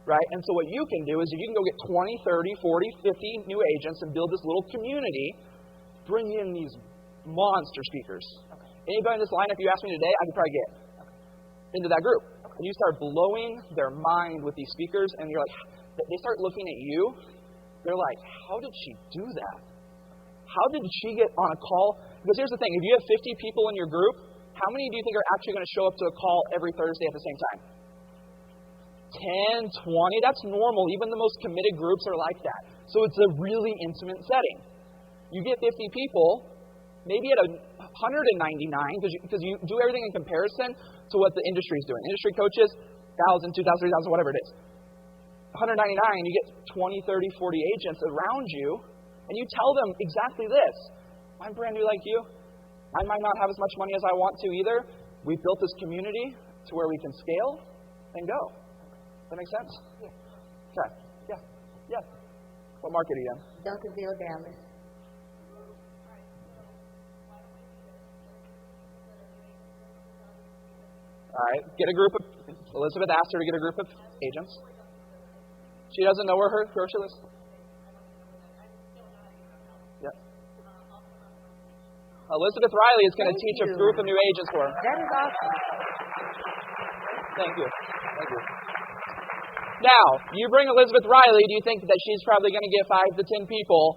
right? And so what you can do is you can go get 20, 30, 40, 50 new agents and build this little community, bring in these monster speakers. Anybody in this lineup you ask me today, I could probably get into that group. And you start blowing their mind with these speakers, and you're like, they start looking at you. They're like, how did she do that? How did she get on a call? Because here's the thing. If you have 50 people in your group, how many do you think are actually going to show up to a call every Thursday at the same time? 10, 20, that's normal. Even the most committed groups are like that. So it's a really intimate setting. You get 50 people, maybe at 199, because you do everything in comparison to what the industry is doing. Industry coaches, 1,000, 2,000, 3,000, whatever it is. 199, you get 20, 30, 40 agents around you, and you tell them exactly this. I'm brand new like you. I might not have as much money as I want to either. We've built this community to where we can scale and go. Does that make sense? Yeah. Okay. Yeah. What market are you in? Duncanville, Dallas. All right. Get a group of, Elizabeth asked her to get a group of agents. She doesn't know where she lives. Yeah. Elizabeth Riley is going to teach a group of new agents for her. That is awesome. Thank you. Now, you bring Elizabeth Riley, do you think that she's probably going to get 5 to 10 people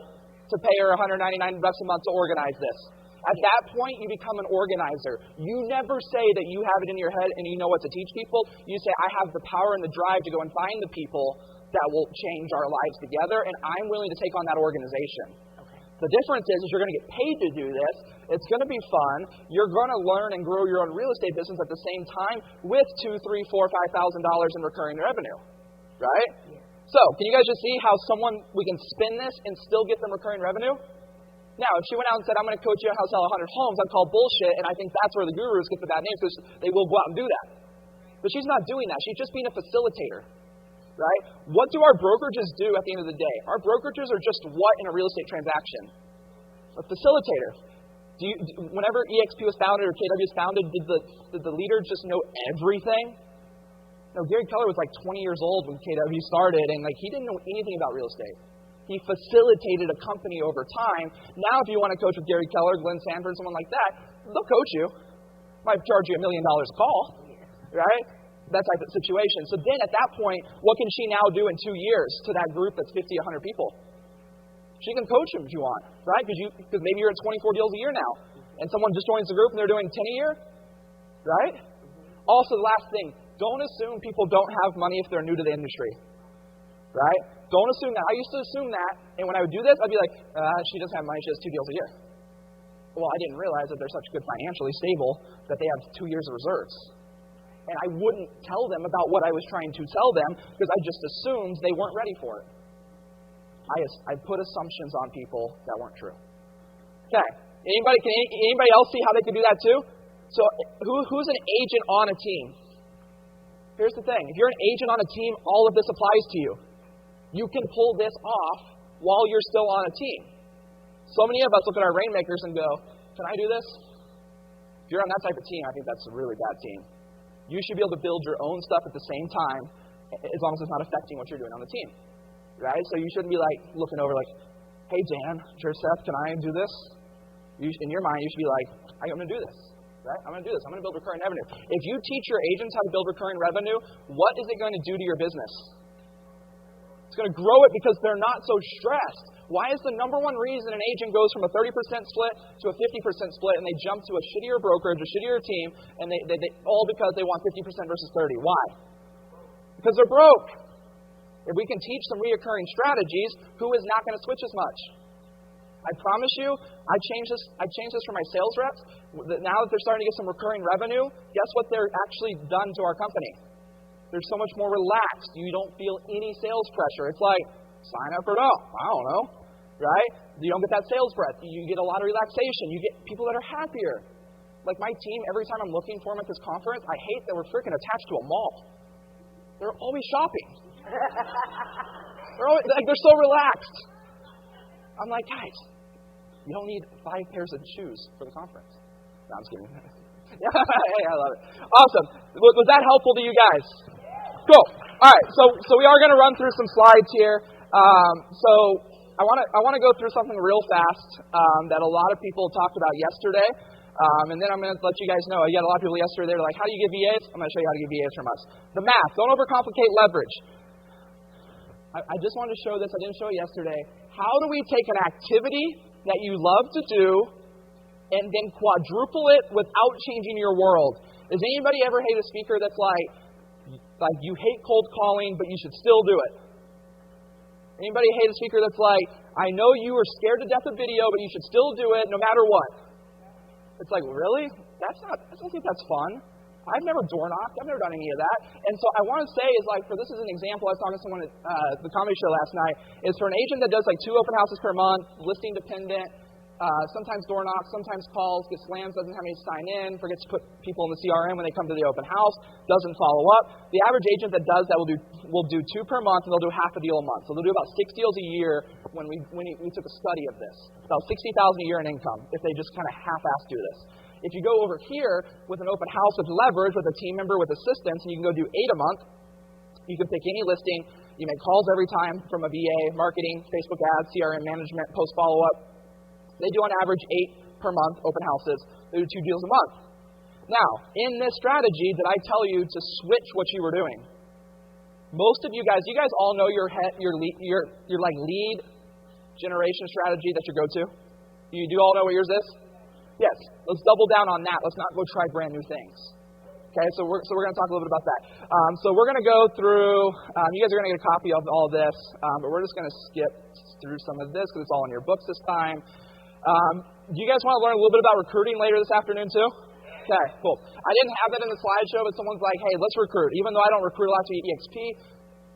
to pay her $199 a month to organize this? At that point, you become an organizer. You never say that you have it in your head and you know what to teach people. You say, I have the power and the drive to go and find the people that will change our lives together, and I'm willing to take on that organization. The difference is you're going to get paid to do this. It's going to be fun. You're going to learn and grow your own real estate business at the same time with $2,000, $3,000, $4,000, $5,000 in recurring revenue, right? Yeah. So can you guys just see how we can spin this and still get them recurring revenue? Now, if she went out and said, I'm going to coach you how to sell 100 homes, I'd call bullshit, and I think that's where the gurus get the bad names because they will go out and do that. But she's not doing that. She's just being a facilitator, right? What do our brokerages do at the end of the day? Our brokerages are just what in a real estate transaction? A facilitator. Whenever EXP was founded or KW was founded, did the leader just know everything? No, Gary Keller was like 20 years old when KW started, and like he didn't know anything about real estate. He facilitated a company over time. Now, if you want to coach with Gary Keller, Glenn Sanford, someone like that, they'll coach you. Might charge you $1 million a call, right? That type of situation. So then at that point, what can she now do in 2 years to that group that's 50, 100 people? She can coach them if you want, right? Because maybe you're at 24 deals a year now, and someone just joins the group and they're doing 10 a year, right? Also, the last thing, don't assume people don't have money if they're new to the industry, right? Don't assume that. I used to assume that, and when I would do this, I'd be like, she doesn't have money, she has 2 deals a year. Well, I didn't realize that they're such good financially stable that they have 2 years of reserves. And I wouldn't tell them about what I was trying to tell them because I just assumed they weren't ready for it. I put assumptions on people that weren't true. Okay. Anybody else see how they could do that too? So who's an agent on a team? Here's the thing. If you're an agent on a team, all of this applies to you. You can pull this off while you're still on a team. So many of us look at our rainmakers and go, can I do this? If you're on that type of team, I think that's a really bad team. You should be able to build your own stuff at the same time as long as it's not affecting what you're doing on the team. Right? So you shouldn't be like looking over like, hey, Dan, Seth, can I do this? In your mind, you should be like, I'm going to do this. Right? I'm going to do this. I'm going to build recurring revenue. If you teach your agents how to build recurring revenue, what is it going to do to your business? It's going to grow it because they're not so stressed. Why is the number one reason an agent goes from a 30% split to a 50% split and they jump to a shittier brokerage, a shittier team, and they all because they want 50% versus 30? Why? Because they're broke. If we can teach some reoccurring strategies, who is not going to switch as much? I promise you, I changed this for my sales reps. Now that they're starting to get some recurring revenue, guess what they're actually done to our company? They're so much more relaxed. You don't feel any sales pressure. It's like, sign up or no. I don't know. Right? You don't get that sales breath. You get a lot of relaxation. You get people that are happier. Like my team, every time I'm looking for them at this conference, I hate that we're freaking attached to a mall. They're always shopping. They're so relaxed. I'm like, guys, you don't need 5 pairs of shoes for the conference. No, I'm just kidding. Hey, I love it. Awesome. Was that helpful to you guys? Cool. All right. So we are going to run through some slides here. So I want to go through something real fast that a lot of people talked about yesterday. And then I'm going to let you guys know. I got a lot of people yesterday. They're like, how do you get VAs? I'm going to show you how to get VAs from us. The math. Don't overcomplicate leverage. I just wanted to show this. I didn't show it yesterday. How do we take an activity that you love to do and then quadruple it without changing your world? Does anybody ever hate a speaker that's like you hate cold calling, but you should still do it? Anybody hate a speaker that's like, I know you are scared to death of video, but you should still do it no matter what? It's like, really? I don't think that's fun. I've never door knocked. I've never done any of that. And so I want to say is like, this is an example. I was talking to someone at the comedy show last night. Is for an agent that does like 2 open houses per month, listing dependent, sometimes door knocks, sometimes calls, gets slams, doesn't have any sign in, forgets to put people in the CRM when they come to the open house, doesn't follow up. The average agent that does that will do 2 per month, and they'll do half a deal a month. So they'll do about 6 deals a year when we took a study of this. About $60,000 a year in income if they just kind of half-ass do this. If you go over here with an open house with leverage, with a team member, with assistance, and you can go do 8 a month, you can pick any listing. You make calls every time from a VA, marketing, Facebook ads, CRM management, post follow-up. They do on average 8 per month open houses. They do 2 deals a month. Now, in this strategy, did I tell you to switch what you were doing? Most of you guys all know your like lead generation strategy that you go to? You do all know what yours is? Yes. Let's double down on that. Let's not go try brand new things. Okay, so we're going to talk a little bit about that. So we're going to go through, you guys are going to get a copy of all this, but we're just going to skip through some of this because it's all in your books this time. Do you guys want to learn a little bit about recruiting later this afternoon too? Okay, cool. I didn't have that in the slideshow, but someone's like, hey, let's recruit. Even though I don't recruit a lot to EXP,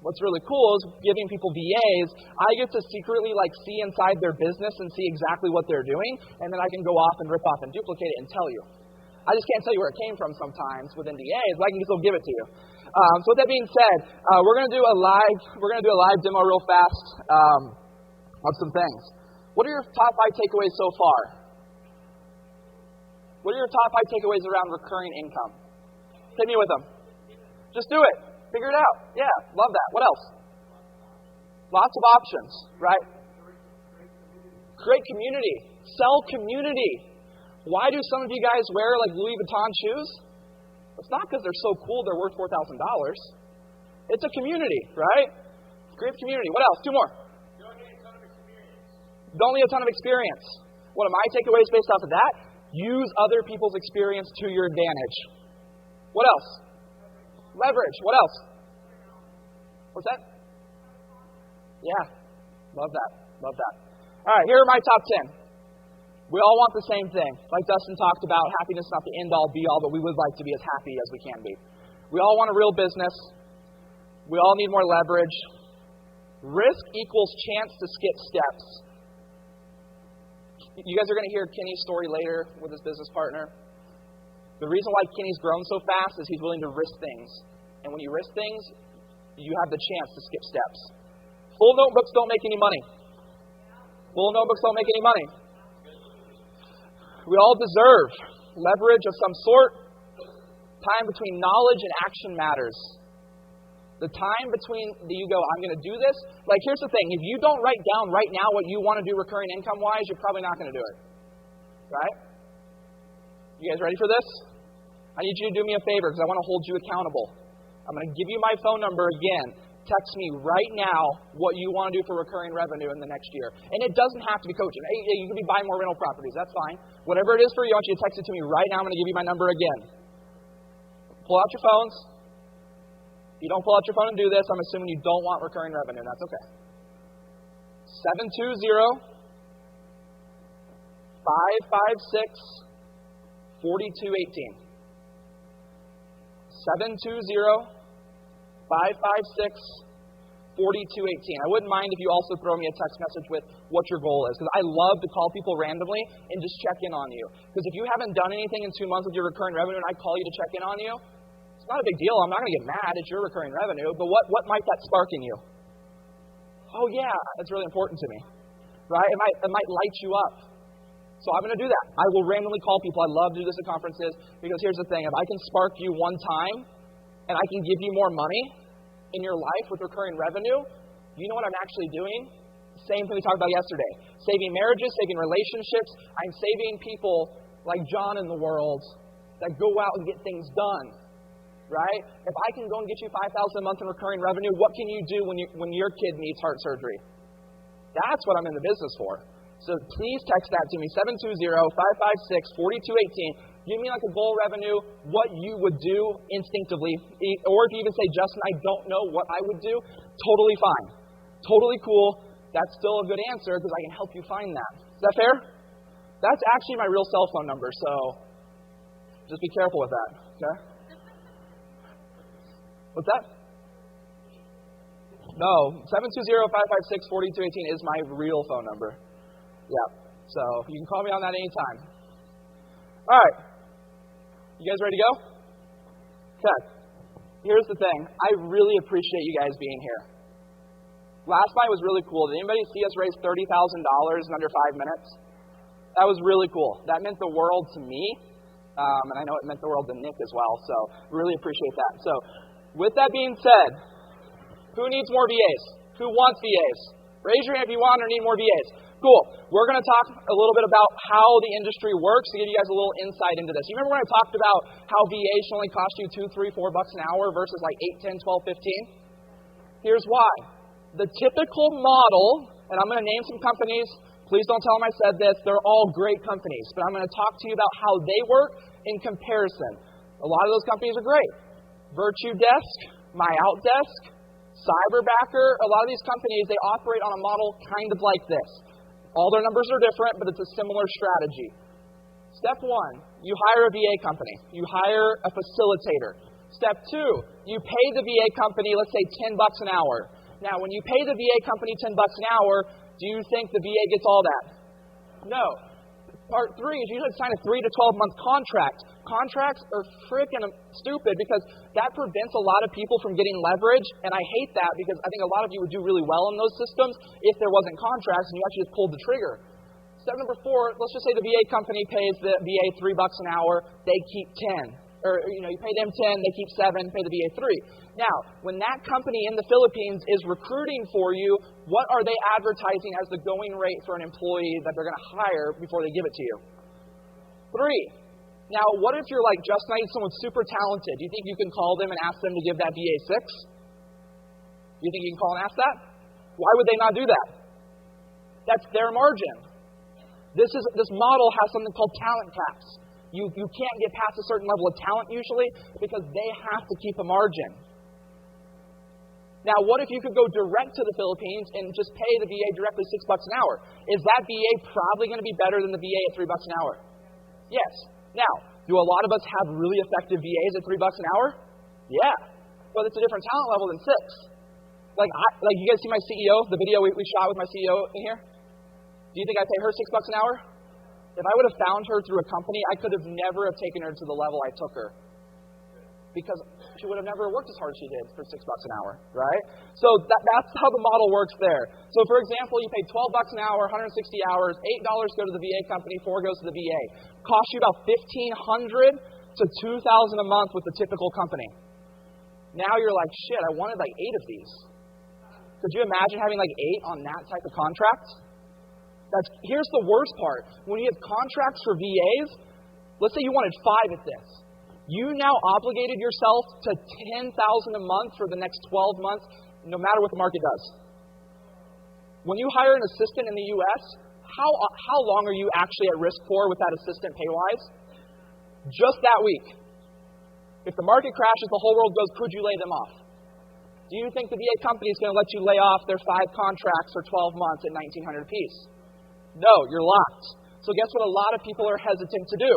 what's really cool is giving people VAs, I get to secretly see inside their business and see exactly what they're doing, and then I can go off and rip off and duplicate it and tell you. I just can't tell you where it came from sometimes with NDAs, but I can still give it to you. So with that being said, we're going to do a live demo real fast of some things. What are your top 5 takeaways so far? What are your top 5 takeaways around recurring income? Hit me with them. Just do it. Figure it out. Yeah, love that. What else? Lots of options, right? Create community. Sell community. Why do some of you guys wear like Louis Vuitton shoes? It's not because they're so cool they're worth $4,000. It's a community, right? Create community. What else? Two more. Don't need a ton of experience. What are my takeaways based off of that? Use other people's experience to your advantage. What else? Leverage. What else? What's that? Yeah. Love that. Love that. All right, here are my top 10. We all want the same thing. Like Dustin talked about, happiness is not the end-all, be-all, but we would like to be as happy as we can be. We all want a real business. We all need more leverage. Risk equals chance to skip steps. You guys are going to hear Kenny's story later with his business partner. The reason why Kenny's grown so fast is he's willing to risk things. And when you risk things, you have the chance to skip steps. Full notebooks don't make any money. Full notebooks don't make any money. We all deserve leverage of some sort. Time between knowledge and action matters. The time between you go, I'm going to do this. Like, here's the thing. If you don't write down right now what you want to do recurring income-wise, you're probably not going to do it. Right? You guys ready for this? I need you to do me a favor because I want to hold you accountable. I'm going to give you my phone number again. Text me right now what you want to do for recurring revenue in the next year. And it doesn't have to be coaching. Hey, you can be buying more rental properties. That's fine. Whatever it is for you, I want you to text it to me right now. I'm going to give you my number again. Pull out your phones. If you don't pull out your phone and do this, I'm assuming you don't want recurring revenue. That's okay. 720-556-4218. 720-556-4218. I wouldn't mind if you also throw me a text message with what your goal is, because I love to call people randomly and just check in on you. Because if you haven't done anything in 2 months with your recurring revenue and I call you to check in on you, it's not a big deal. I'm not going to get mad. It's your recurring revenue. But what might that spark in you? Oh, yeah, it's really important to me. Right? It might light you up. So I'm going to do that. I will randomly call people. I love to do this at conferences because here's the thing. If I can spark you one time and I can give you more money in your life with recurring revenue, you know what I'm actually doing? Same thing we talked about yesterday. Saving marriages, saving relationships. I'm saving people like John in the world that go out and get things done. Right? If I can go and get you $5,000 a month in recurring revenue, what can you do when your kid needs heart surgery? That's what I'm in the business for. So please text that to me, 720-556-4218. Give me like a goal revenue, what you would do instinctively. Or if you even say, Justin, I don't know what I would do, totally fine. Totally cool. That's still a good answer because I can help you find that. Is that fair? That's actually my real cell phone number, so just be careful with that. Okay? What's that? No, 720-556-4218 is my real phone number. Yeah, so you can call me on that anytime. All right. You guys ready to go? Okay. Here's the thing. I really appreciate you guys being here. Last night was really cool. Did anybody see us raise $30,000 in under 5 minutes? That was really cool. That meant the world to me, and I know it meant the world to Nick as well, so really appreciate that. So with that being said, who needs more VAs? Who wants VAs? Raise your hand if you want or need more VAs. Cool. We're going to talk a little bit about how the industry works to give you guys a little insight into this. You remember when I talked about how VAs should only cost you $2, $3, $4 an hour versus like 8, 10, 12, 15? Here's why. The typical model, and I'm going to name some companies. Please don't tell them I said this. They're all great companies. But I'm going to talk to you about how they work in comparison. A lot of those companies are great. Virtue Desk, MyOutDesk, Cyberbacker, a lot of these companies, they operate on a model kind of like this. All their numbers are different, but it's a similar strategy. Step 1, you hire a VA company. You hire a facilitator. Step 2, you pay the VA company, let's say $10 an hour. Now, when you pay the VA company $10 an hour, do you think the VA gets all that? No. Part 3 is usually sign a 3 to 12 month contract. Contracts are freaking stupid because that prevents a lot of people from getting leverage, and I hate that because I think a lot of you would do really well in those systems if there wasn't contracts and you actually just pulled the trigger. Step number 4, let's just say the VA company pays the VA $3 an hour, they keep 10. or you pay them 10, they keep 7, pay the VA 3. Now, when that company in the Philippines is recruiting for you, what are they advertising as the going rate for an employee that they're going to hire before they give it to you? 3. Now, what if you're like, Justin, I need someone super talented. Do you think you can call them and ask them to give that VA 6? Do you think you can call and ask that? Why would they not do that? That's their margin. This model has something called talent caps. You can't get past a certain level of talent usually because they have to keep a margin. Now, what if you could go direct to the Philippines and just pay the VA directly $6 an hour? Is that VA probably going to be better than the VA at $3 an hour? Yes. Now, do a lot of us have really effective VAs at $3 an hour? Yeah. But it's a different talent level than 6. Like you guys see my CEO, the video we shot with my CEO in here? Do you think I pay her $6 an hour? If I would have found her through a company, I could have never have taken her to the level I took her. Because she would have never worked as hard as she did for $6 an hour, right? So that's how the model works there. So for example, you pay $12 an hour, 160 hours, $8 go to the VA company, 4 goes to the VA. Costs you about $1,500 to $2,000 a month with the typical company. Now you're like, shit, I wanted like 8 of these. Could you imagine having like 8 on that type of contract? Here's the worst part. When you have contracts for VAs, let's say you wanted 5 at this. You now obligated yourself to $10,000 a month for the next 12 months, no matter what the market does. When you hire an assistant in the U.S., how long are you actually at risk for with that assistant pay-wise? Just that week. If the market crashes, the whole world goes, could you lay them off? Do you think the VA company is going to let you lay off their 5 contracts for 12 months at $1,900 apiece? No, you're locked. So guess what a lot of people are hesitant to do?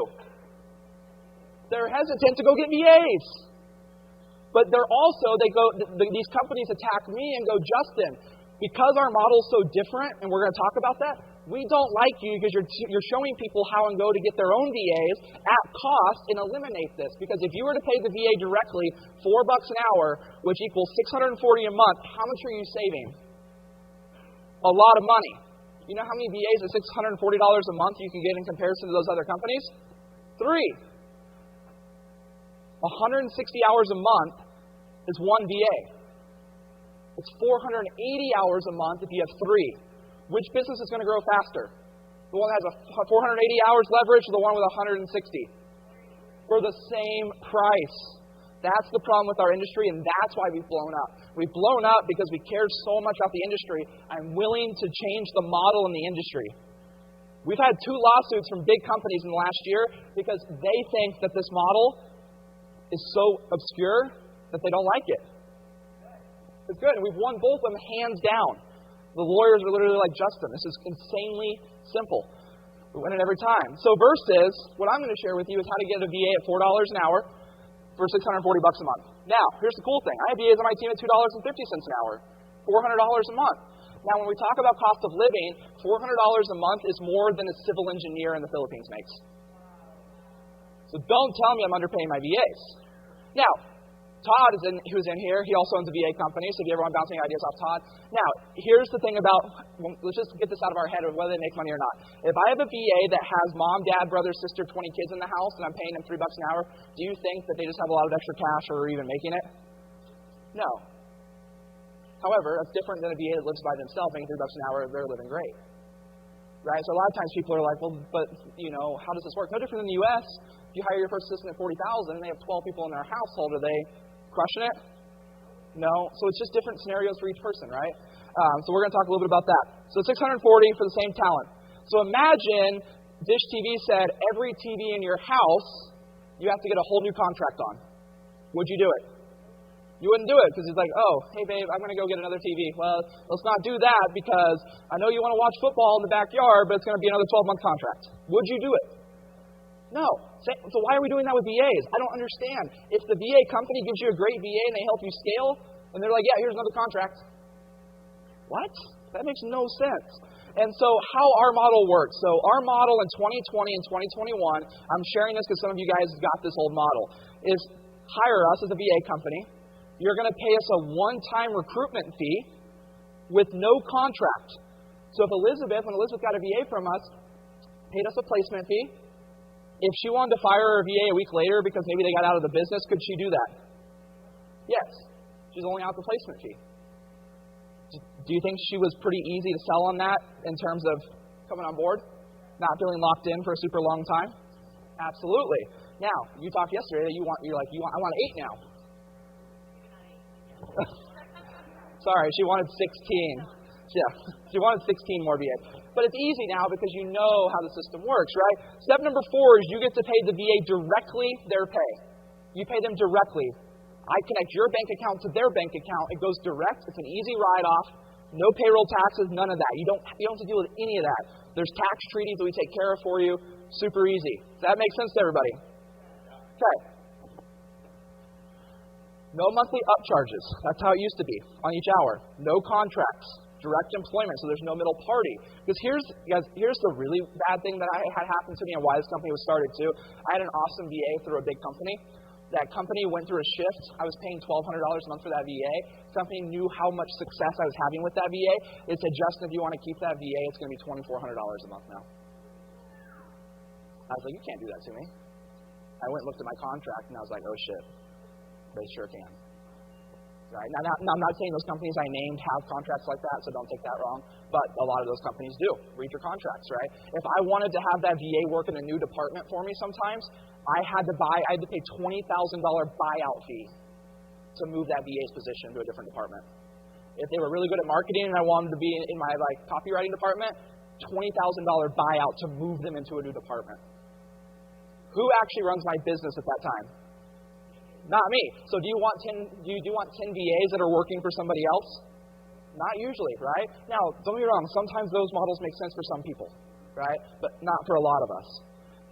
They're hesitant to go get VAs. But these companies attack me and go, Justin, because our model's so different, and we're going to talk about that, we don't like you because you're showing people how and go to get their own VAs at cost and eliminate this. Because if you were to pay the VA directly $4 an hour, which equals $640 a month, how much are you saving? A lot of money. You know how many VAs at $640 a month you can get in comparison to those other companies? 3. 160 hours a month is 1 VA. It's 480 hours a month if you have 3. Which business is going to grow faster? The one that has a 480 hours leverage or the one with 160? For the same price. That's the problem with our industry, and that's why we've blown up. We've blown up because we cared so much about the industry. I'm willing to change the model in the industry. We've had 2 lawsuits from big companies in the last year because they think that this model is so obscure that they don't like it. It's good, and we've won both of them hands down. The lawyers are literally like, Justin, this is insanely simple. We win it every time. So versus, what I'm going to share with you is how to get a VA at $4 an hour for $640 a month. Now, here's the cool thing. I have VAs on my team at $2.50 an hour, $400 a month. Now, when we talk about cost of living, $400 a month is more than a civil engineer in the Philippines makes. So don't tell me I'm underpaying my VAs. Now, Todd who's in here, he also owns a VA company, so if you ever want bouncing ideas off Todd. Now, here's the thing about, let's just get this out of our head of whether they make money or not. If I have a VA that has mom, dad, brother, sister, 20 kids in the house, and I'm paying them $3 an hour, do you think that they just have a lot of extra cash or are even making it? No. However, that's different than a VA that lives by themselves, making $3 an hour, they're living great. Right? So a lot of times people are like, well, but, how does this work? No different than the U.S. If you hire your first assistant at $40,000 and they have 12 people in their household, are they crushing it? No. So it's just different scenarios for each person, right? So we're going to talk a little bit about that. So $640 for the same talent. So imagine Dish TV said every TV in your house you have to get a whole new contract on. Would you do it? You wouldn't do it because it's like, oh, hey, babe, I'm going to go get another TV. Well, let's not do that because I know you want to watch football in the backyard, but it's going to be another 12-month contract. Would you do it? No. So why are we doing that with VAs? I don't understand. If the VA company gives you a great VA and they help you scale, and they're like, yeah, here's another contract. What? That makes no sense. And so how our model works. So our model in 2020 and 2021, I'm sharing this because some of you guys got this old model, is hire us as a VA company. You're going to pay us a one-time recruitment fee with no contract. So if when Elizabeth got a VA from us, paid us a placement fee, If she wanted to fire her VA a week later because maybe they got out of the business, could she do that? Yes. She's only out the placement fee. Do you think she was pretty easy to sell on that in terms of coming on board? Not feeling locked in for a super long time? Absolutely. Now, you talked yesterday that I want 8 now. Sorry, she wanted 16. Yeah, she wanted 16 more VAs. But it's easy now because you know how the system works, right? Step number 4 is you get to pay the VA directly their pay. You pay them directly. I connect your bank account to their bank account. It goes direct. It's an easy write-off. No payroll taxes, none of that. You don't have to deal with any of that. There's tax treaties that we take care of for you. Super easy. Does that make sense to everybody? Okay. No monthly upcharges. That's how it used to be on each hour. No contracts. Direct employment, so there's no middle party. Because here's the really bad thing that I had happen to me and why this company was started too. I had an awesome VA through a big company. That company went through a shift. I was paying $1,200 a month for that VA. The company knew how much success I was having with that VA. They said, Justin, if you want to keep that VA, it's going to be $2,400 a month now. I was like, you can't do that to me. I went and looked at my contract, and I was like, oh, shit. They sure can. Right? Now, I'm not saying those companies I named have contracts like that, so don't take that wrong. But a lot of those companies do. Read your contracts, right? If I wanted to have that VA work in a new department for me sometimes, I had to pay $20,000 buyout fee to move that VA's position to a different department. If they were really good at marketing and I wanted to be in my copywriting department, $20,000 buyout to move them into a new department. Who actually runs my business at that time? Not me. So do you want 10 VAs that are working for somebody else? Not usually, right? Now, don't get me wrong, sometimes those models make sense for some people, right? But not for a lot of us.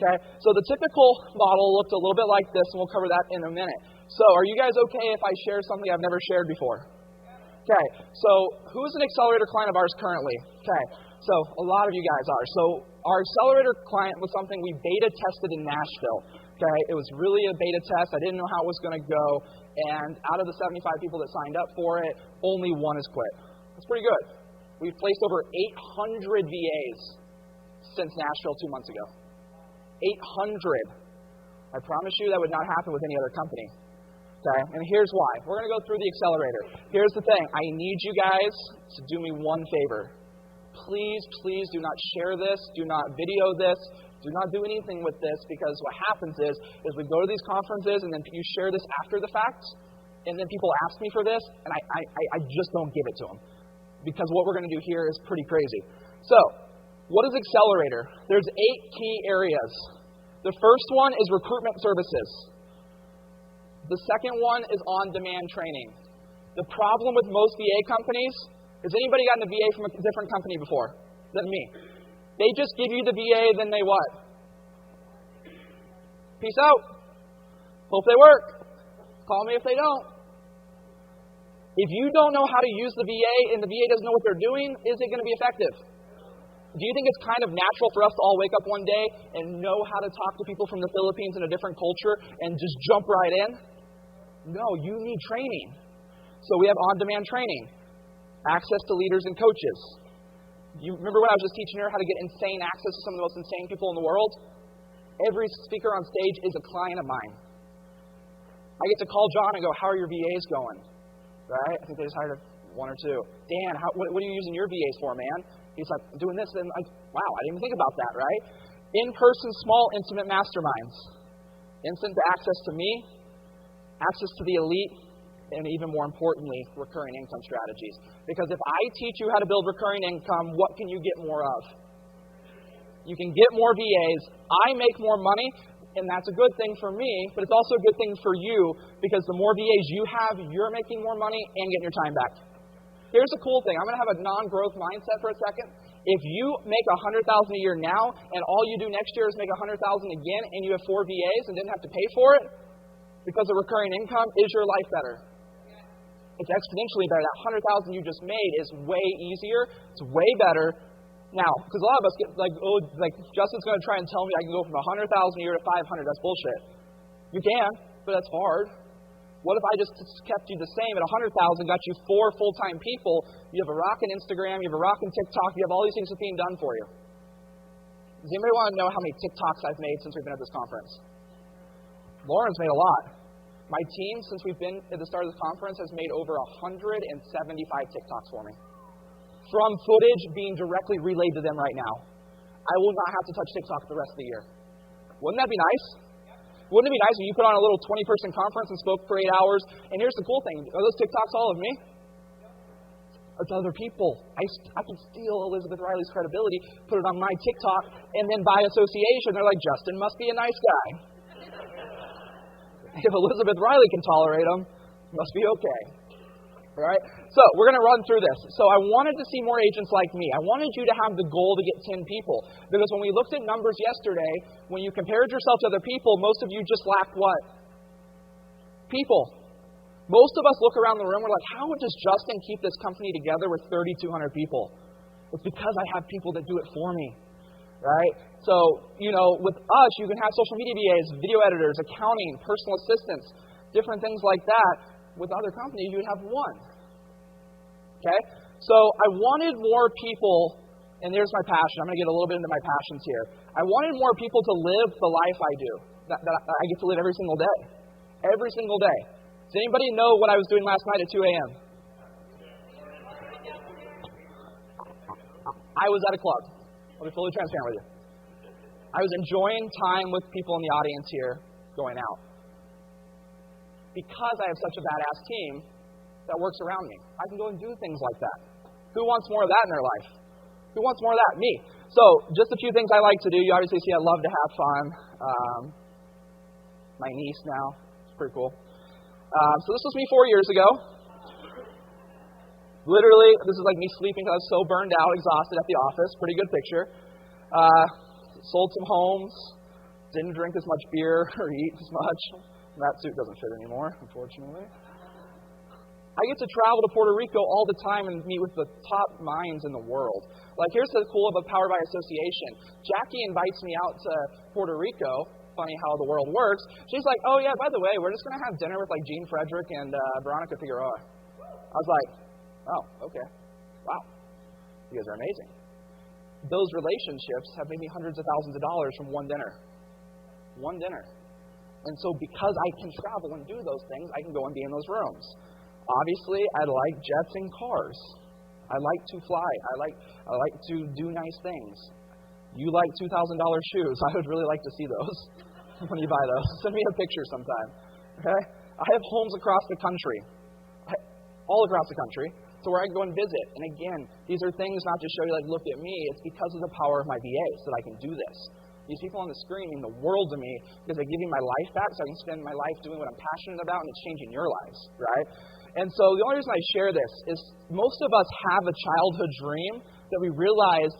Okay? So the typical model looked a little bit like this, and we'll cover that in a minute. So are you guys okay if I share something I've never shared before? Okay. So who's an accelerator client of ours currently? Okay. So a lot of you guys are. So our accelerator client was something we beta tested in Nashville. Okay, it was really a beta test. I didn't know how it was going to go. And out of the 75 people that signed up for it, only 1 has quit. That's pretty good. We've placed over 800 VAs since Nashville 2 months ago. 800. I promise you that would not happen with any other company. Okay, and here's why. We're going to go through the accelerator. Here's the thing. I need you guys to do me one favor. Please, please do not share this. Do not video this. Do not do anything with this, because what happens is we go to these conferences and then you share this after the fact, and then people ask me for this, and I just don't give it to them, because what we're going to do here is pretty crazy. So, what is Accelerator? There's 8 key areas. The first one is recruitment services. The second one is on-demand training. The problem with most VA companies is anybody gotten a VA from a different company before than me? They just give you the VA, then they what? Peace out. Hope they work. Call me if they don't. If you don't know how to use the VA and the VA doesn't know what they're doing, is it going to be effective? Do you think it's kind of natural for us to all wake up one day and know how to talk to people from the Philippines in a different culture and just jump right in? No, you need training. So we have on-demand training, access to leaders and coaches. You remember when I was just teaching her how to get insane access to some of the most insane people in the world? Every speaker on stage is a client of mine. I get to call John and go, how are your VAs going? Right? I think they just hired 1 or 2. Dan, what are you using your VAs for, man? He's like, I'm doing this. And I'm like, wow, I didn't even think about that, right? In-person, small, intimate masterminds. Instant access to me, access to the elite, and even more importantly, recurring income strategies. Because if I teach you how to build recurring income, what can you get more of? You can get more VAs. I make more money, and that's a good thing for me, but it's also a good thing for you, because the more VAs you have, you're making more money and getting your time back. Here's the cool thing. I'm going to have a non-growth mindset for a second. If you make $100,000 a year now, and all you do next year is make $100,000 again, and you have 4 VAs and didn't have to pay for it, because of recurring income, is your life better? It's exponentially better. That $100,000 you just made is way easier. It's way better. Now, because a lot of us get Justin's going to try and tell me I can go from $100,000 a year to $500,000. That's bullshit. You can, but that's hard. What if I just kept you the same at $100,000, got you 4 full-time people? You have a rockin' Instagram, you have a rockin' TikTok, you have all these things that's being done for you. Does anybody want to know how many TikToks I've made since we've been at this conference? Lauren's made a lot. My team, since we've been at the start of this conference, has made over 175 TikToks for me. From footage being directly relayed to them right now. I will not have to touch TikTok the rest of the year. Wouldn't that be nice? Wouldn't it be nice if you put on a little 20-person conference and spoke for 8 hours? And here's the cool thing. Are those TikToks all of me? It's other people. I can steal Elizabeth Riley's credibility, put it on my TikTok, and then by association, they're like, Justin must be a nice guy. If Elizabeth Riley can tolerate him, must be okay. All right? So we're going to run through this. So I wanted to see more agents like me. I wanted you to have the goal to get 10 people. Because when we looked at numbers yesterday, when you compared yourself to other people, most of you just lacked what? People. Most of us look around the room, we're like, how does Justin keep this company together with 3,200 people? It's because I have people that do it for me. Right? So, with us, you can have social media VAs, video editors, accounting, personal assistants, different things like that. With other companies, you would have one. Okay? So I wanted more people, and there's my passion. I'm going to get a little bit into my passions here. I wanted more people to live the life I do, that I get to live every single day. Every single day. Does anybody know what I was doing last night at 2 a.m.? I was at a club. I'll be fully transparent with you. I was enjoying time with people in the audience here going out. Because I have such a badass team that works around me. I can go and do things like that. Who wants more of that in their life? Who wants more of that? Me. So, just a few things I like to do. You obviously see I love to have fun. My niece now. It's pretty cool. So this was me 4 years ago. Literally, this is like me sleeping because I was so burned out, exhausted at the office. Pretty good picture. Sold some homes. Didn't drink as much beer or eat as much. That suit doesn't fit anymore, unfortunately. I get to travel to Puerto Rico all the time and meet with the top minds in the world. Like, here's the cool of a Power by Association. Jackie invites me out to Puerto Rico. Funny how the world works. She's like, oh, yeah, by the way, we're just going to have dinner with, like, Gene Frederick and Veronica Figueroa. I was like, oh, okay. Wow. You guys are amazing. Those relationships have made me hundreds of thousands of dollars from one dinner. One dinner. And so because I can travel and do those things, I can go and be in those rooms. Obviously, I like jets and cars. I like to fly. I like to do nice things. You like $2,000 shoes. I would really like to see those when you buy those. Send me a picture sometime. Okay? I have homes across the country. All across the country. So where I can go and visit. And again, these are things not to show you, like, look at me. It's because of the power of my VAs that I can do this. These people on the screen mean the world to me because they give me my life back so I can spend my life doing what I'm passionate about, and it's changing your lives, right? And so the only reason I share this is most of us have a childhood dream that we realize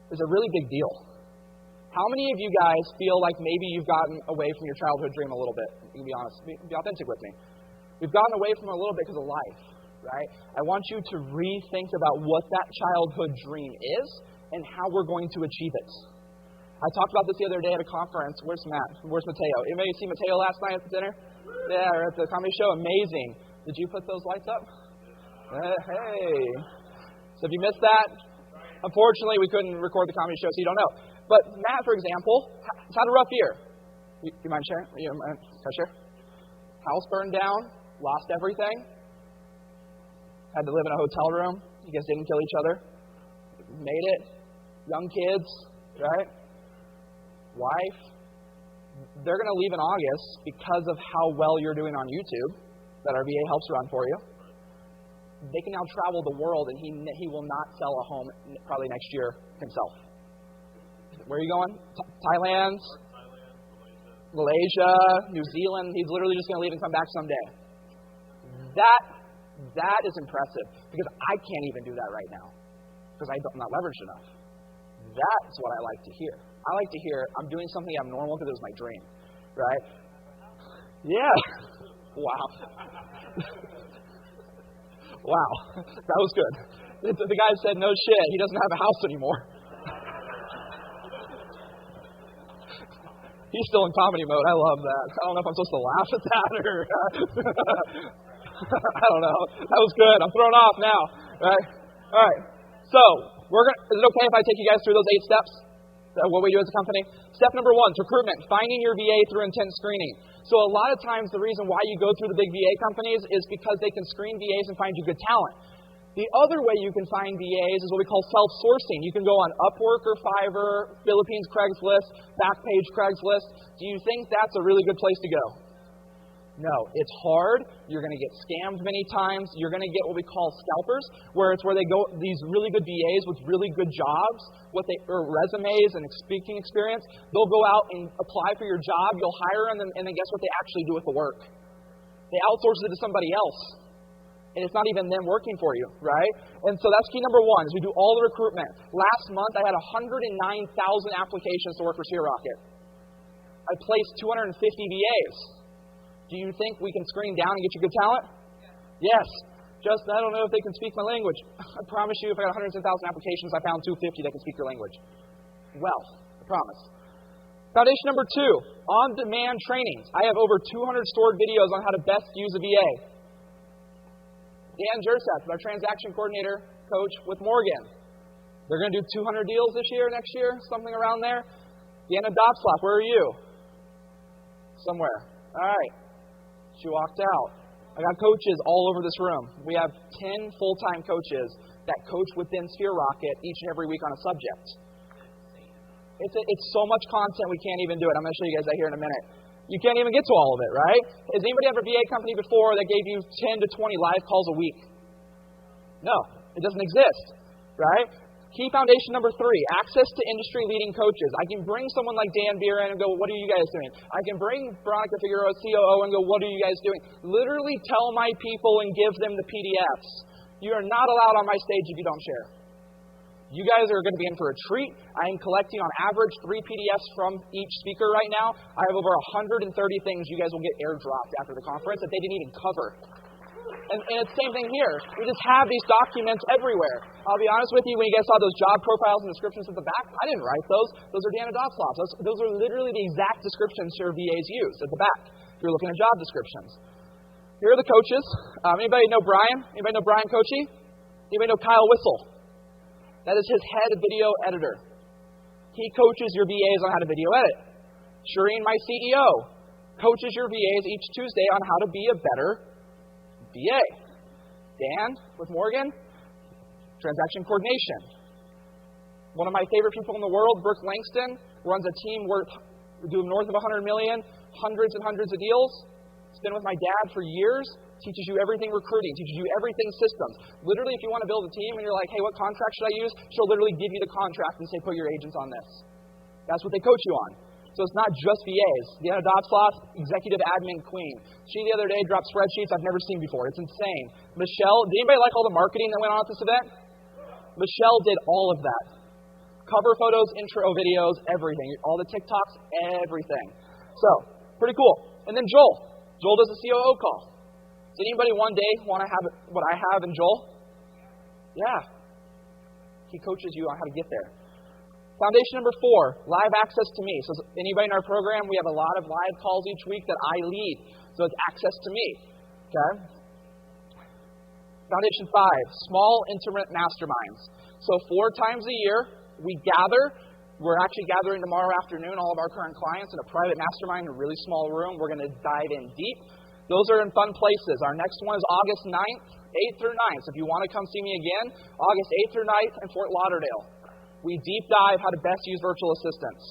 is a really big deal. How many of you guys feel like maybe you've gotten away from your childhood dream a little bit? You can be honest, be authentic with me. We've gotten away from it a little bit because of life, right? I want you to rethink about what that childhood dream is and how we're going to achieve it. I talked about this the other day at a conference. Where's Matt? Where's Mateo? Anybody see Mateo last night at the dinner? Yeah, or at the comedy show. Amazing. Did you put those lights up? Hey. So if you missed that, unfortunately, we couldn't record the comedy show, so you don't know. But Matt, for example, has had a rough year. You mind sharing? Can I share? House burned down. Lost everything. Had to live in a hotel room. You guys didn't kill each other. Made it. Young kids, right? Wife. They're going to leave in August because of how well you're doing on YouTube that our VA helps run for you. They can now travel the world, and he will not sell a home probably next year himself. Where are you going? Thailand, Malaysia, New Zealand. He's literally just going to leave and come back someday. That is impressive because I can't even do that right now because I'm not leveraged enough. That's what I like to hear. I like to hear I'm doing something abnormal because it was my dream, right? Yeah. Wow. Wow. That was good. The guy said, no shit, he doesn't have a house anymore. He's still in comedy mode. I love that. I don't know if I'm supposed to laugh at that or... I don't know. That was good. I'm thrown off now. Right? All right. So, is it okay if I take you guys through those 8 steps? what we do as a company. Step number 1 is recruitment, finding your VA through intent screening. So a lot of times the reason why you go through the big VA companies is because they can screen VAs and find you good talent. The other way you can find VAs is what we call self-sourcing. You can go on Upwork or Fiverr, Philippines Craigslist, Backpage Craigslist. Do you think that's a really good place to go? No, it's hard. You're going to get scammed many times. You're going to get what we call scalpers, where they go, these really good VAs with really good jobs, or resumes and speaking experience. They'll go out and apply for your job. You'll hire them, and then guess what they actually do with the work? They outsource it to somebody else. And it's not even them working for you, right? And so that's key number 1, is we do all the recruitment. Last month, I had 109,000 applications to work for SphereRocket. I placed 250 VAs. Do you think we can screen down and get you good talent? Yes. Just, I don't know if they can speak my language. I promise you, if I got 110,000 applications, I found 250 that can speak your language. Well, I promise. Foundation number 2, on-demand trainings. I have over 200 stored videos on how to best use a VA. Dan Jersat, our transaction coordinator coach with Morgan. They're going to do 200 deals this year, next year, something around there. Deanna Dobslop, where are you? Somewhere. All right. She walked out. I got coaches all over this room. We have 10 full-time coaches that coach within SphereRocket each and every week on a subject. It's so much content we can't even do it. I'm going to show you guys that here in a minute. You can't even get to all of it, right? Has anybody ever VA company before that gave you 10 to 20 live calls a week? No, it doesn't exist, right? Key foundation number 3, access to industry-leading coaches. I can bring someone like Dan Beer in and go, what are you guys doing? I can bring Veronica Figueroa, COO, and go, what are you guys doing? Literally tell my people and give them the PDFs. You are not allowed on my stage if you don't share. You guys are going to be in for a treat. I am collecting on average 3 PDFs from each speaker right now. I have over 130 things you guys will get airdropped after the conference that they didn't even cover. And it's the same thing here. We just have these documents everywhere. I'll be honest with you, when you guys saw those job profiles and descriptions at the back, I didn't write those. Those are Deanna Dobslop's. Those are literally the exact descriptions your VAs use at the back if you're looking at job descriptions. Here are the coaches. Anybody know Brian? Anybody know Brian Kochi? Anybody know Kyle Whistle? That is his head video editor. He coaches your VAs on how to video edit. Shireen, my CEO, coaches your VAs each Tuesday on how to be a better VA. Dan, with Morgan, transaction coordination. One of my favorite people in the world, Brooke Langston, runs a team worth north of $100 million, hundreds and hundreds of deals. He's been with my dad for years. Teaches you everything recruiting, teaches you everything systems. Literally, if you want to build a team and you're like, hey, what contract should I use? She'll literally give you the contract and say, put your agents on this. That's what they coach you on. So it's not just VAs. Deanna Dobslop, executive admin queen. She the other day dropped spreadsheets I've never seen before. It's insane. Michelle, did anybody like all the marketing that went on at this event? Michelle did all of that. Cover photos, intro videos, everything. All the TikToks, everything. So, pretty cool. And then Joel. Joel does a COO call. Does anybody one day want to have what I have in Joel? Yeah. He coaches you on how to get there. Foundation number 4, live access to me. So anybody in our program, we have a lot of live calls each week that I lead. So it's access to me. Okay? Foundation 5, small, intimate masterminds. So 4 times a year, we gather. We're actually gathering tomorrow afternoon, all of our current clients, in a private mastermind, in a really small room. We're going to dive in deep. Those are in fun places. Our next one is August 8th through 9th. So if you want to come see me again, August 8th through 9th in Fort Lauderdale. We deep dive how to best use virtual assistants.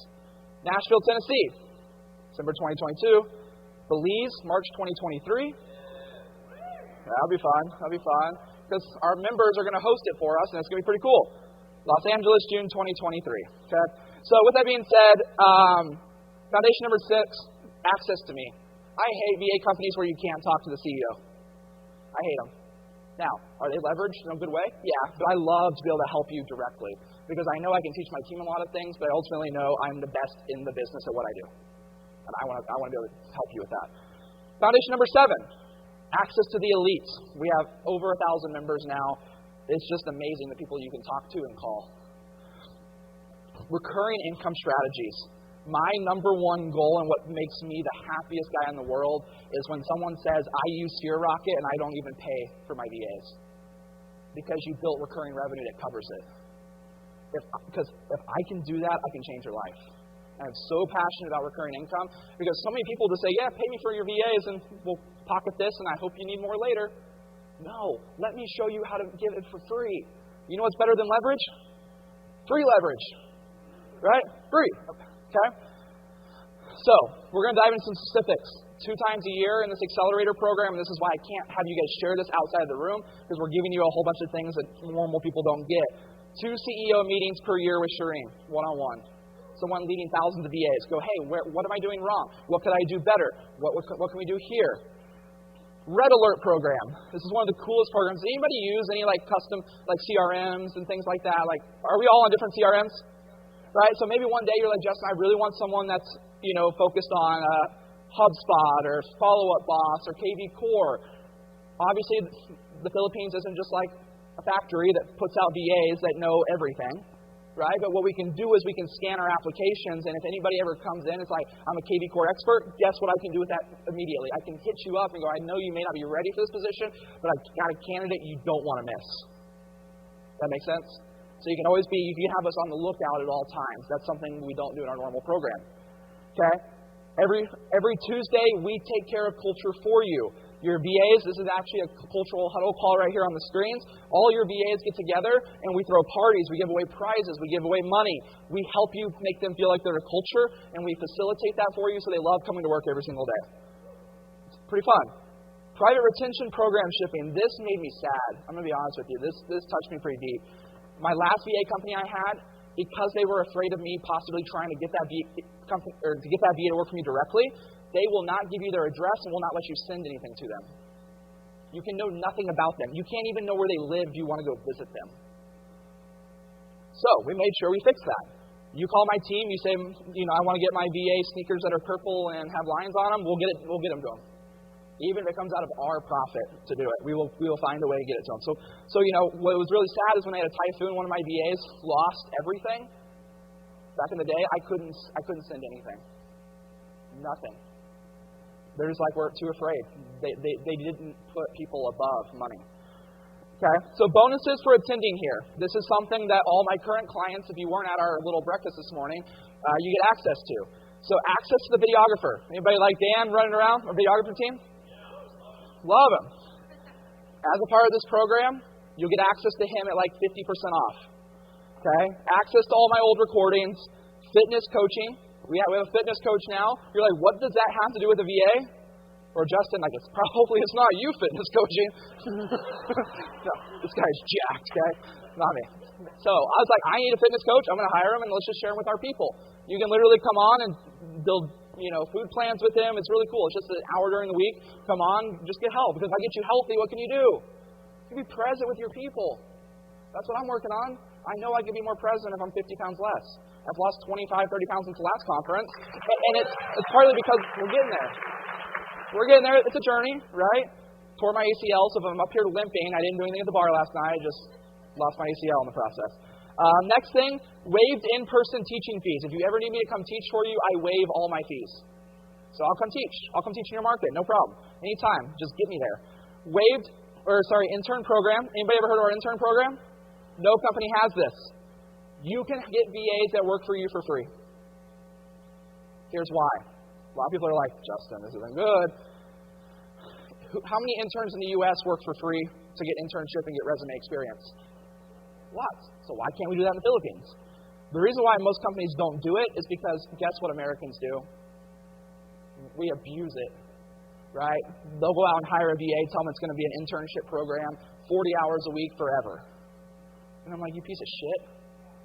Nashville, Tennessee, December 2022. Belize, March 2023. That'll be fun. That'll be fun. Because our members are going to host it for us, and it's going to be pretty cool. Los Angeles, June 2023. Okay? So with that being said, foundation number 6, access to me. I hate VA companies where you can't talk to the CEO. I hate them. Now, are they leveraged in a good way? Yeah, but I love to be able to help you directly because I know I can teach my team a lot of things, but I ultimately know I'm the best in the business at what I do. And I want to be able to help you with that. Foundation number 7, access to the elites. We have over 1,000 members now. It's just amazing the people you can talk to and call. Recurring income strategies. My number 1 goal and what makes me the happiest guy in the world is when someone says, I use SphereRocket and I don't even pay for my VAs. Because you built recurring revenue that covers it. because if I can do that, I can change your life. And I'm so passionate about recurring income because so many people just say, yeah, pay me for your VAs and we'll pocket this and I hope you need more later. No, let me show you how to give it for free. You know what's better than leverage? Free leverage. Right? Free. Okay? So, we're going to dive into some specifics. 2 times a year in this accelerator program, and this is why I can't have you guys share this outside of the room, because we're giving you a whole bunch of things that normal people don't get. 2 CEO meetings per year with Shireen, one-on-one. Someone leading thousands of VAs. Go, hey, what am I doing wrong? What could I do better? What can we do here? Red Alert program. This is one of the coolest programs. Does anybody use any custom CRMs and things like that? Are we all on different CRMs? Right? So maybe one day you're like, Justin, I really want someone that's focused on HubSpot or Follow Up Boss or KV Core. Obviously, the Philippines isn't just like a factory that puts out VAs that know everything, right? But what we can do is we can scan our applications, and if anybody ever comes in, it's like, I'm a KV Core expert, guess what I can do with that immediately? I can hit you up and go, I know you may not be ready for this position, but I've got a candidate you don't want to miss. That make sense? So you can have us on the lookout at all times. That's something we don't do in our normal program. Okay? Every Tuesday, we take care of culture for you. Your VAs, this is actually a cultural huddle call right here on the screens. All your VAs get together, and we throw parties. We give away prizes. We give away money. We help you make them feel like they're a culture, and we facilitate that for you so they love coming to work every single day. It's pretty fun. Private retention program shipping. This made me sad. I'm going to be honest with you. This touched me pretty deep. My last VA company I had, because they were afraid of me possibly trying to get that VA to work for me directly, they will not give you their address and will not let you send anything to them. You can know nothing about them. You can't even know where they live if you want to go visit them. So we made sure we fixed that. You call my team, you say, I want to get my VA sneakers that are purple and have lines on them, we'll get them to them. Even if it comes out of our profit to do it, we will find a way to get it to them. So what was really sad is when I had a typhoon, one of my VAs lost everything. Back in the day, I couldn't send anything. Nothing. They're just like, we're too afraid. They didn't put people above money. Okay, so bonuses for attending here. This is something that all my current clients, if you weren't at our little breakfast this morning, you get access to. So access to the videographer. Anybody like Dan running around, our videographer team? Love him. As a part of this program, you'll get access to him at 50% off. Okay? Access to all my old recordings, fitness coaching. We have a fitness coach now. You're like, what does that have to do with the VA? Or Justin, hopefully it's not you fitness coaching. No, this guy's jacked, okay? Not me. So I was like, I need a fitness coach. I'm going to hire him and let's just share him with our people. You can literally come on and build food plans with him. It's really cool. It's just an hour during the week. Come on, just get help. Because if I get you healthy, what can you do? You can be present with your people. That's what I'm working on. I know I can be more present if I'm 50 pounds less. I've lost 25, 30 pounds since the last conference. And it's partly because we're getting there. We're getting there. It's a journey, right? Tore my ACL, so if I'm up here limping, I didn't do anything at the bar last night. I just lost my ACL in the process. Next thing, waived in-person teaching fees. If you ever need me to come teach for you, I waive all my fees. So I'll come teach. I'll come teach in your market, no problem. Anytime, just get me there. Intern program. Anybody ever heard of our intern program? No company has this. You can get VAs that work for you for free. Here's why. A lot of people are like, Justin, this isn't good. How many interns in the U.S. work for free to get internship and get resume experience? Lots. So why can't we do that in the Philippines? The reason why most companies don't do it is because guess what Americans do? We abuse it, right? They'll go out and hire a VA, tell them it's going to be an internship program, 40 hours a week forever. And I'm like, you piece of shit.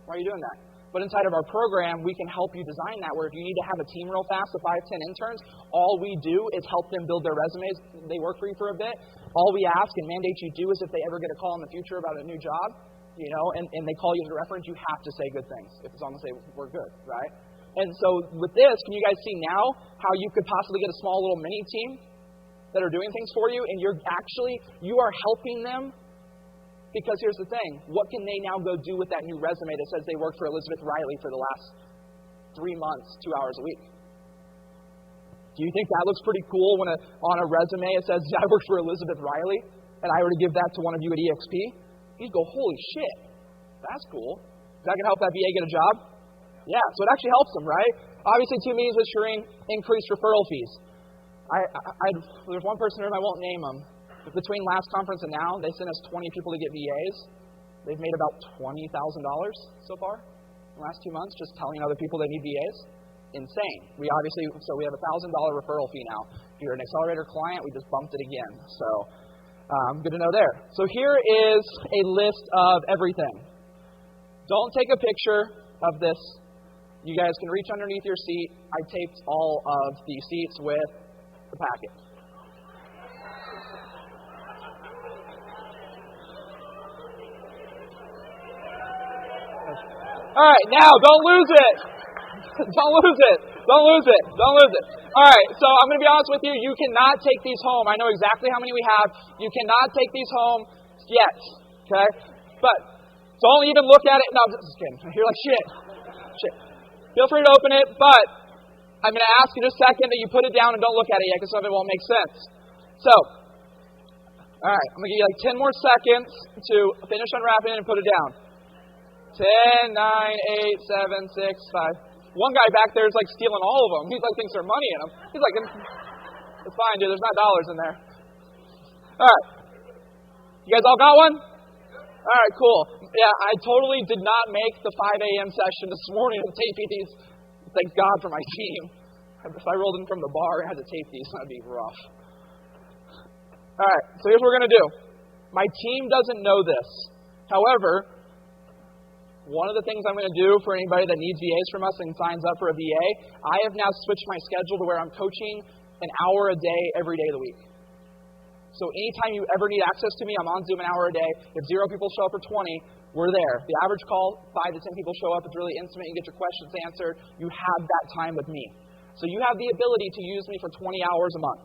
Why are you doing that? But inside of our program, we can help you design that where if you need to have a team real fast of 5, 10 interns, all we do is help them build their resumes. They work for you for a bit. All we ask and mandate you do is if they ever get a call in the future about a new job, and they call you as a reference, you have to say good things. If it's on to say, we're good, right? And so with this, can you guys see now how you could possibly get a small little mini team that are doing things for you, and you are helping them. Because here's the thing, what can they now go do with that new resume that says they worked for Elizabeth Riley for the last 3 months, 2 hours a week? Do you think that looks pretty cool when on a resume it says, I worked for Elizabeth Riley, and I were to give that to one of you at EXP? You'd go, holy shit, that's cool. Is that going to help that VA get a job? Yeah, so it actually helps them, right? Obviously, 2 meetings with Shireen increased referral fees. There's one person here, I won't name them, but between last conference and now, they sent us 20 people to get VAs. They've made about $20,000 so far in the last 2 months, just telling other people they need VAs. Insane. We have a $1,000 referral fee now. If you're an Accelerator client, we just bumped it again. So good to know there. So here is a list of everything. Don't take a picture of this. You guys can reach underneath your seat. I taped all of the seats with the packet. All right, now don't lose it. Don't lose it. Don't lose it. Don't lose it. All right, so I'm going to be honest with you. You cannot take these home. I know exactly how many we have. You cannot take these home yet. Okay? But don't even look at it. No, I'm just kidding. You're like, shit. Feel free to open it, but I'm going to ask in just a second that you put it down and don't look at it yet because some of it won't make sense. So, all right, I'm going to give you like 10 more seconds to finish unwrapping it and put it down. 10, 9, 8, 7, 6, 5. One guy back there is like stealing all of them. He's like thinks there's money in them. He's like, it's fine, dude. There's not dollars in there. All right. You guys all got one? All right, cool. Yeah, I totally did not make the 5 a.m. session this morning of taping these. Thank God for my team. If I rolled in from the bar and had to tape these, that'd be rough. All right, so here's what we're going to do. My team doesn't know this. However, one of the things I'm going to do for anybody that needs VAs from us and signs up for a VA, I have now switched my schedule to where I'm coaching an hour a day every day of the week. So anytime you ever need access to me, I'm on Zoom an hour a day. If 0 people show up or 20, we're there. The average call, 5 to 10 people show up. It's really intimate. You get your questions answered. You have that time with me. So you have the ability to use me for 20 hours a month.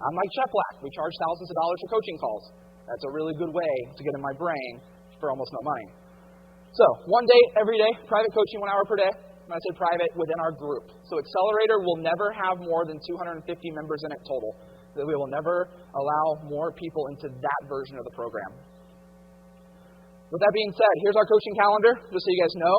I'm like Jeff Black. We charge thousands of dollars for coaching calls. That's a really good way to get in my brain for almost no money. So, one day, every day, private coaching 1 hour per day. When I say private, within our group. So Accelerator will never have more than 250 members in it total. We will never allow more people into that version of the program. With that being said, here's our coaching calendar, just so you guys know.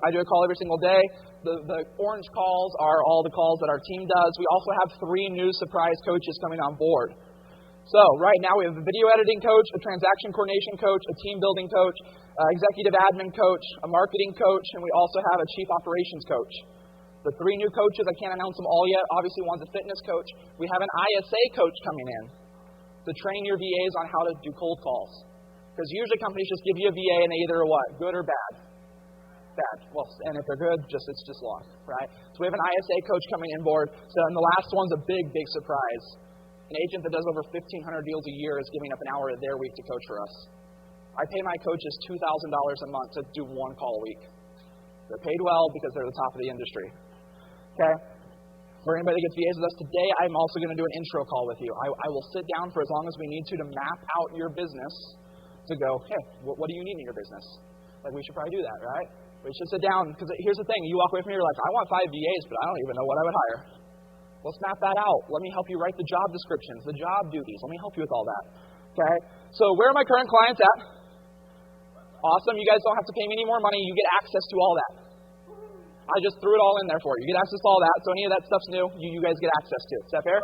I do a call every single day. The orange calls are all the calls that our team does. We also have 3 new surprise coaches coming on board. So right now we have a video editing coach, a transaction coordination coach, a team building coach, executive admin coach, a marketing coach, and we also have a chief operations coach. The 3 new coaches, I can't announce them all yet. Obviously, one's a fitness coach. We have an ISA coach coming in to train your VAs on how to do cold calls. Because usually companies just give you a VA and they either are what? Good or bad? Bad. Well, and if they're good, it's just lost, right? So we have an ISA coach coming in board. So, and the last one's a big, big surprise. An agent that does over 1,500 deals a year is giving up an hour of their week to coach for us. I pay my coaches $2,000 a month to do 1 call a week. They're paid well because they're the top of the industry. Okay? For anybody that gets VAs with us today, I'm also going to do an intro call with you. I will sit down for as long as we need to map out your business to go, hey, what do you need in your business? Like, we should probably do that, right? We should sit down, because here's the thing. You walk away from here, you're like, I want 5 VAs, but I don't even know what I would hire. Let's map that out. Let me help you write the job descriptions, the job duties. Let me help you with all that. Okay? So where are my current clients at? Awesome. You guys don't have to pay me any more money. You get access to all that. I just threw it all in there for you. You get access to all that. So any of that stuff's new, you guys get access to it. Is that fair?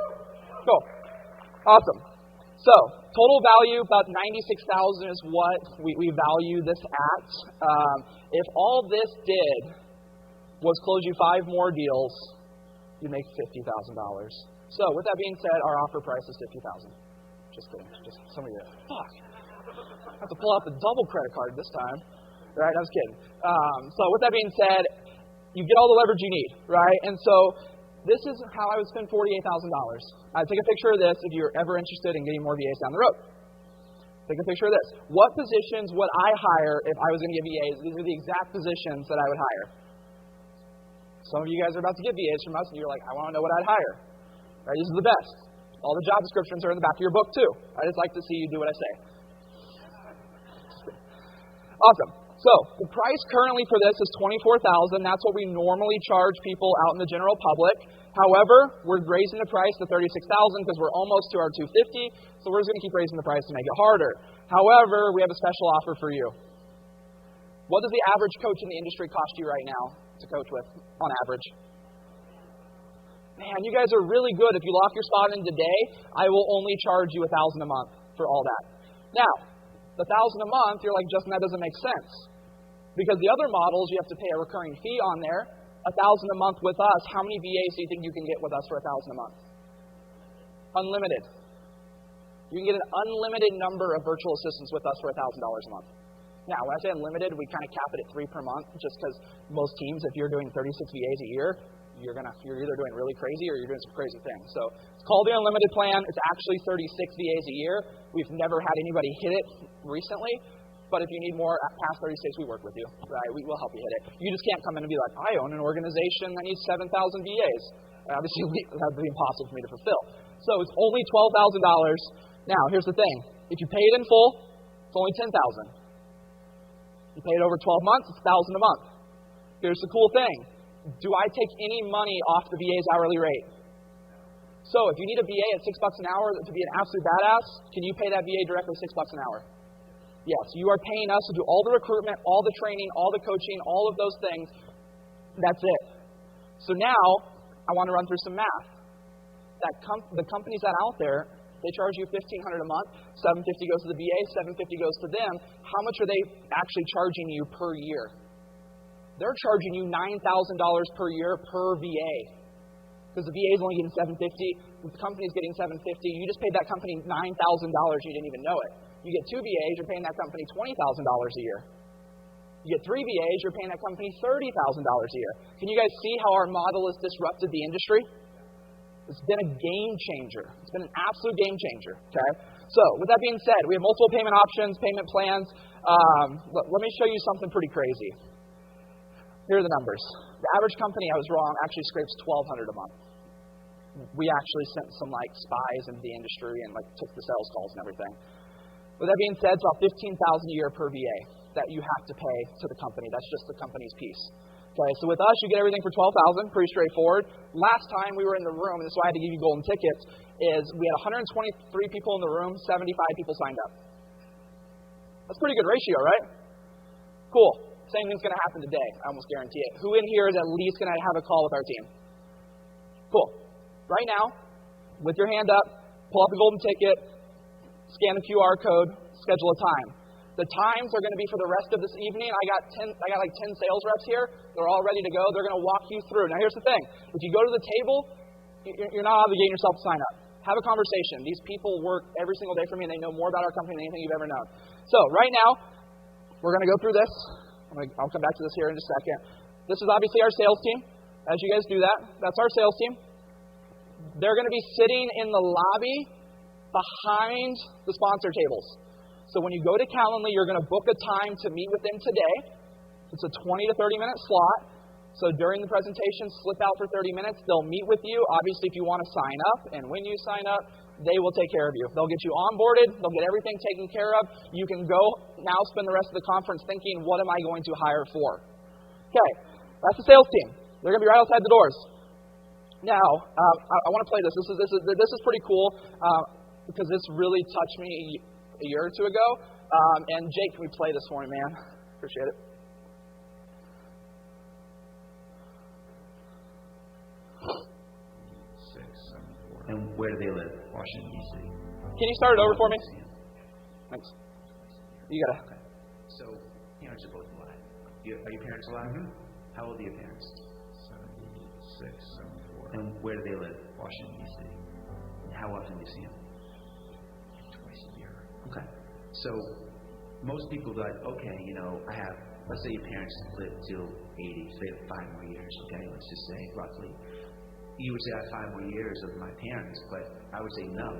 Cool. Awesome. So total value, about $96,000 is what we value this at. If all this did was close you 5 more deals, you make $50,000. So with that being said, our offer price is $50,000. Just kidding. Just some of you. Fuck. I have to pull out the double credit card this time. Right? I was kidding. So with that being said, you get all the leverage you need, right? And so this is how I would spend $48,000. I'd take a picture of this if you're ever interested in getting more VAs down the road. Take a picture of this. What positions would I hire if I was going to get VAs? These are the exact positions that I would hire. Some of you guys are about to get VAs from us, and you're like, I want to know what I'd hire. Right? This is the best. All the job descriptions are in the back of your book, too. I just like to see you do what I say. Awesome. So the price currently for this is $24,000. That's what we normally charge people out in the general public. However, we're raising the price to $36,000 because we're almost to our $250,000. So we're just going to keep raising the price to make it harder. However, we have a special offer for you. What does the average coach in the industry cost you right now to coach with, on average? Man, you guys are really good. If you lock your spot in today, I will only charge you $1,000 a month for all that. Now, the $1,000 a month, you're like, Justin, that doesn't make sense. Because the other models, you have to pay a recurring fee on there. $1,000 a month with us, how many VAs do you think you can get with us for $1,000 a month? Unlimited. You can get an unlimited number of virtual assistants with us for $1,000 a month. Now, when I say unlimited, we kind of cap it at 3 per month, just because most teams, if you're doing 36 VAs a year, you're either doing really crazy or you're doing some crazy things. So it's called the unlimited plan. It's actually 36 VAs a year. We've never had anybody hit it recently. But if you need more past 36, we work with you. Right? We will help you hit it. You just can't come in and be like, I own an organization that needs 7,000 VAs. And obviously, that would be impossible for me to fulfill. So it's only $12,000. Now, here's the thing. If you pay it in full, it's only $10,000. You pay it over 12 months, it's $1,000 a month. Here's the cool thing. Do I take any money off the VA's hourly rate? So if you need a VA at $6 an hour to be an absolute badass, can you pay that VA directly $6 an hour? Yes, you are paying us to do all the recruitment, all the training, all the coaching, all of those things. That's it. So now, I want to run through some math. The companies that are out there, they charge you $1,500 a month, $750 goes to the VA, $750 goes to them. How much are they actually charging you per year? They're charging you $9,000 per year per VA. Because the VA is only getting $750, the company's getting $750. You just paid that company $9,000, you didn't even know it. You get 2 VAs, you're paying that company $20,000 a year. You get 3 VAs, you're paying that company $30,000 a year. Can you guys see how our model has disrupted the industry? It's been a game changer. It's been an absolute game changer. Okay. So with that being said, we have multiple payment options, payment plans. Let me show you something pretty crazy. Here are the numbers. The average company, I was wrong, actually scrapes $1,200 a month. We actually sent some spies into the industry and took the sales calls and everything. With that being said, it's about $15,000 a year per VA that you have to pay to the company. That's just the company's piece. Okay, so with us, you get everything for $12,000, pretty straightforward. Last time we were in the room, and this is why I had to give you golden tickets, is we had 123 people in the room, 75 people signed up. That's a pretty good ratio, right? Cool. Same thing's going to happen today. I almost guarantee it. Who in here is at least going to have a call with our team? Cool. Right now, with your hand up, pull up the golden ticket, scan the QR code, schedule a time. The times are going to be for the rest of this evening. I got 10 sales reps here. They're all ready to go. They're going to walk you through. Now, here's the thing. If you go to the table, you're not obligating yourself to sign up. Have a conversation. These people work every single day for me, and they know more about our company than anything you've ever known. So right now, we're going to go through this. I'll come back to this here in just a second. This is obviously our sales team. As you guys do that, that's our sales team. They're going to be sitting in the lobby behind the sponsor tables. So when you go to Calendly, you're going to book a time to meet with them today. It's a 20 to 30-minute slot. So during the presentation, slip out for 30 minutes. They'll meet with you. Obviously, if you want to sign up, and when you sign up, they will take care of you. They'll get you onboarded. They'll get everything taken care of. You can go now spend the rest of the conference thinking, what am I going to hire for? Okay, that's the sales team. They're going to be right outside the doors. Now, I want to play this. This is pretty cool because this really touched me a year or two ago. And Jake, can we play this for me, man? Appreciate it. And where do they live? Washington, D.C. Can you start it over for me? Thanks. You got it. Okay. So, parents are both alive. Are your parents alive? Mm-hmm. How old are your parents? 76, 74. And where do they live? Washington, D.C. And how often do you see them? Twice a year. Okay. So, most people are like, okay, I have, let's say your parents live till 80, so they have 5 more years, okay? Let's just say, roughly. You would say I have 5 more years of my parents, but I would say no.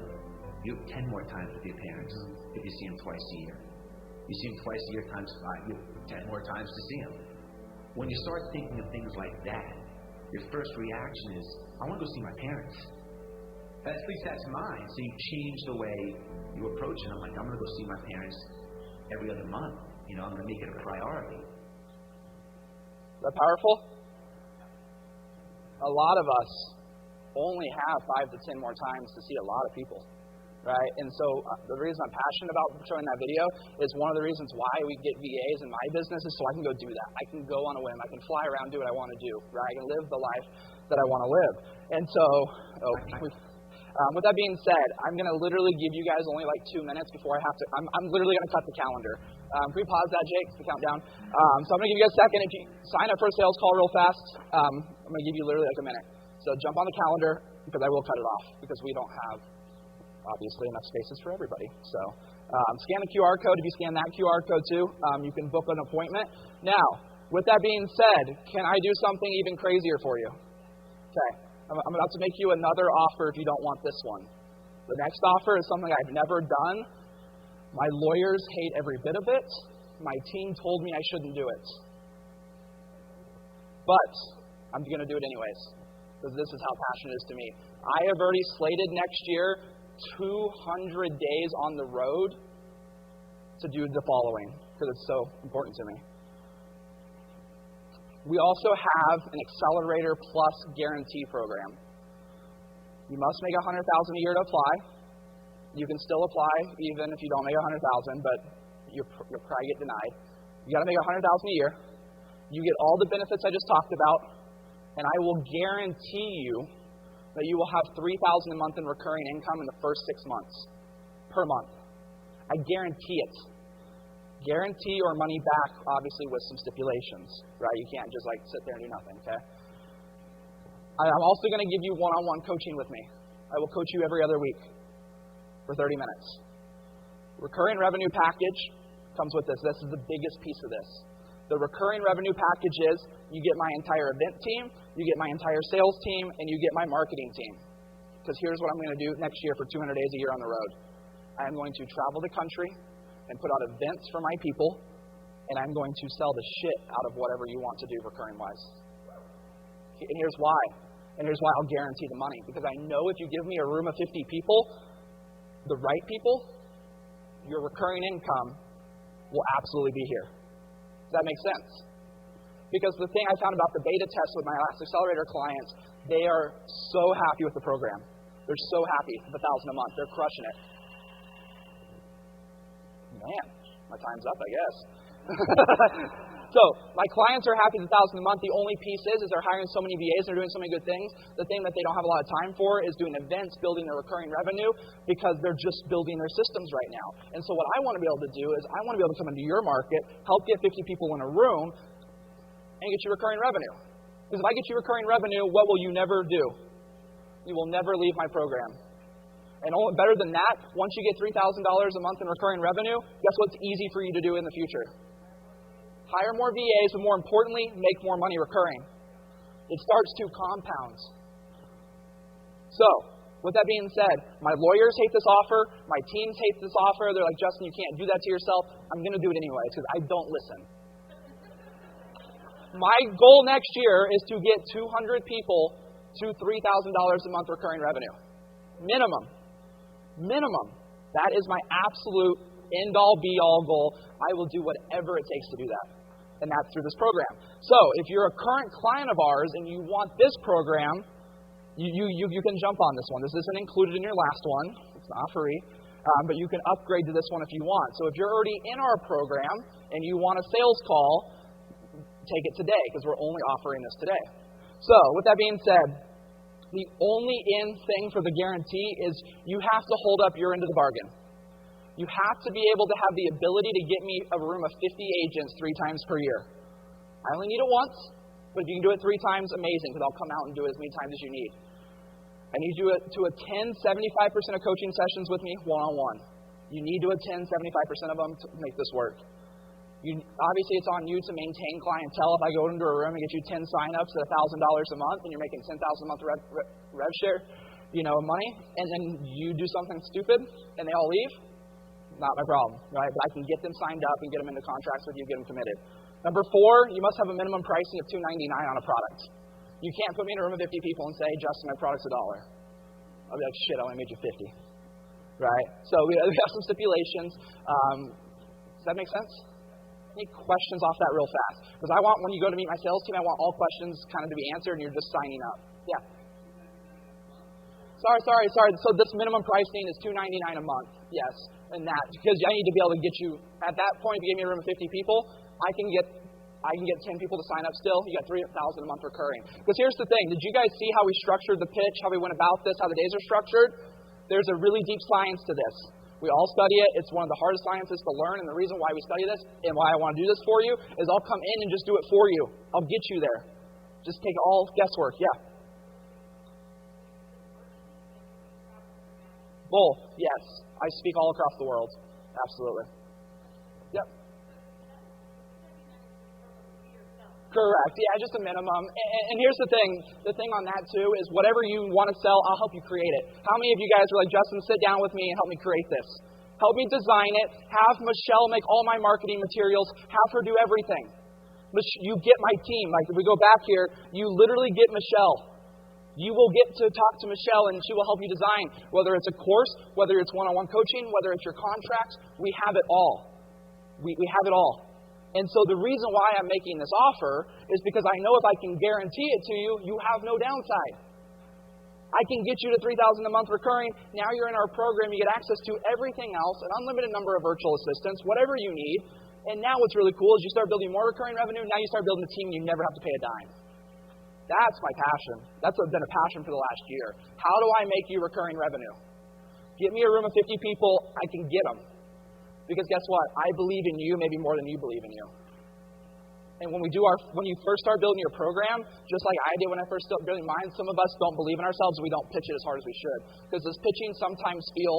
You have 10 more times with your parents if you see them twice a year. You see them twice a year times 5, you have 10 more times to see them. When you start thinking of things like that, your first reaction is, I want to go see my parents. At least that's mine. So you change the way you approach it. I'm like, I'm going to go see my parents every other month. I'm going to make it a priority. Is that powerful? A lot of us only have 5 to 10 more times to see a lot of people. right? And so the reason I'm passionate about showing that video is one of the reasons why we get VAs in my business is so I can go do that. I can go on a whim. I can fly around, do what I want to do, right? I can live the life that I want to live. And so, with that being said, I'm going to literally give you guys only like 2 minutes before I have to. I'm literally going to cut the calendar. Can we pause that, Jake, the countdown? So I'm going to give you guys a second. If you sign up for a sales call real fast, I'm going to give you literally like a minute. So jump on the calendar because I will cut it off because we don't have, obviously, enough spaces for everybody. So scan the QR code. If you scan that QR code too, you can book an appointment. Now, with that being said, can I do something even crazier for you? Okay. I'm about to make you another offer if you don't want this one. The next offer is something I've never done. My lawyers hate every bit of it. My team told me I shouldn't do it. But I'm going to do it anyways because this is how passionate it is to me. I have already slated next year 200 days on the road to do the following because it's so important to me. We also have an Accelerator Plus guarantee program. You must make $100,000 a year to apply. You can still apply even if you don't make $100,000, but you'll probably get denied. You got to make $100,000 a year. You get all the benefits I just talked about, and I will guarantee you that you will have $3,000 a month in recurring income in the first 6 months per month. I guarantee it. Guarantee or money back, obviously, with some stipulations, right? You can't just like sit there and do nothing, okay? I'm also going to give you one-on-one coaching with me. I will coach you every other week for 30 minutes. Recurring revenue package comes with this. This is the biggest piece of this. The recurring revenue package is you get my entire event team, you get my entire sales team, and you get my marketing team. Because here's what I'm going to do next year for 200 days a year on the road. I am going to travel the country and put out events for my people, and I'm going to sell the shit out of whatever you want to do recurring-wise. And here's why. And here's why I'll guarantee the money. Because I know if you give me a room of 50 people, the right people, your recurring income will absolutely be here. Does that make sense? Because the thing I found about the beta test with my last accelerator clients, they are so happy with the program. They're so happy with $1,000 a month. They're crushing it. Man, my time's up, I guess. So my clients are happy with $1,000 a month. The only piece is they're hiring so many VAs and they're doing so many good things. The thing that they don't have a lot of time for is doing events, building their recurring revenue, because they're just building their systems right now. And so what I want to be able to do is I want to be able to come into your market, help get 50 people in a room, and get you recurring revenue. Because if I get you recurring revenue, what will you never do? You will never leave my program. And better than that, once you get $3,000 a month in recurring revenue, guess what's easy for you to do in the future? Hire more VAs, but more importantly, make more money recurring. It starts to compound. So, with that being said, my lawyers hate this offer. My teams hate this offer. They're like, Justin, you can't do that to yourself. I'm going to do it anyway because I don't listen. My goal next year is to get 200 people to $3,000 a month recurring revenue. Minimum. That is my absolute end-all, be-all goal. I will do whatever it takes to do that. And that's through this program. So if you're a current client of ours and you want this program, you can jump on this one. This isn't included in your last one. It's not free. But you can upgrade to this one if you want. So if you're already in our program and you want a sales call, take it today because we're only offering this today. So with that being said, the only in thing for the guarantee is you have to hold up your end of the bargain. You have to be able to have the ability to get me a room of 50 agents 3 times per year. I only need it once, but if you can do it 3 times, amazing, because I'll come out and do it as many times as you need. I need you to attend 75% of coaching sessions with me one-on-one. You need to attend 75% of them to make this work. Obviously, it's on you to maintain clientele. If I go into a room and get you 10 sign-ups at $1,000 a month and you're making $10,000 a month rev share, money, and then you do something stupid and they all leave, not my problem, right? But I can get them signed up and get them into contracts with you, get them committed. Number 4, you must have a minimum pricing of $2.99 on a product. You can't put me in a room of 50 people and say, Justin, my product's $1. I'll be like, shit, I only made you 50, right? So we have some stipulations. Does that make sense? Any questions off that real fast? Because I want, when you go to meet my sales team, I want all questions kind of to be answered and you're just signing up. Yeah. Sorry. So this minimum pricing is $299 a month. Yes, and that because I need to be able to get you at that point. If you give me a room of 50 people, I can get 10 people to sign up still. You got $3,000 a month recurring. Because here's the thing. Did you guys see how we structured the pitch, how we went about this, how the days are structured? There's a really deep science to this. We all study it. It's one of the hardest sciences to learn. And the reason why we study this and why I want to do this for you is I'll come in and just do it for you. I'll get you there. Just take all guesswork. Yeah. Both. Yes. I speak all across the world. Absolutely. Yep. Correct. Yeah, just a minimum. And here's the thing. The thing on that, too, is whatever you want to sell, I'll help you create it. How many of you guys are like, Justin, sit down with me and help me create this? Help me design it. Have Michelle make all my marketing materials. Have her do everything. You get my team. Like, if we go back here, you literally get Michelle. You will get to talk to Michelle, and she will help you design. Whether it's a course, whether it's one-on-one coaching, whether it's your contracts, we have it all. We have it all. And so the reason why I'm making this offer is because I know if I can guarantee it to you, you have no downside. I can get you to $3,000 a month recurring. Now you're in our program. You get access to everything else, an unlimited number of virtual assistants, whatever you need. And now what's really cool is you start building more recurring revenue. Now you start building a team. You never have to pay a dime. That's my passion. That's been a passion for the last year. How do I make you recurring revenue? Get me a room of 50 people. I can get them. Because guess what? I believe in you maybe more than you believe in you. And when you first start building your program, just like I did when I first started building mine, some of us don't believe in ourselves and we don't pitch it as hard as we should. Because does pitching sometimes feel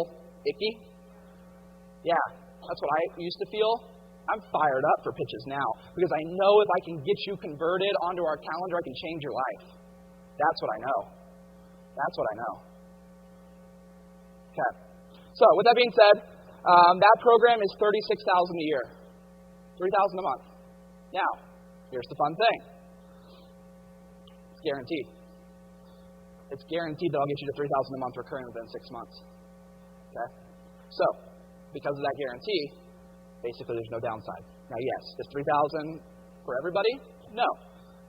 icky? Yeah, that's what I used to feel. I'm fired up for pitches now because I know if I can get you converted onto our calendar, I can change your life. That's what I know. That's what I know. Okay. So with that being said, that program is $36,000 a year, $3,000 a month. Now, here's the fun thing. It's guaranteed. It's guaranteed that I'll get you to $3,000 a month recurring within 6 months. Okay? So, because of that guarantee, basically there's no downside. Now, yes, is $3,000 for everybody? No.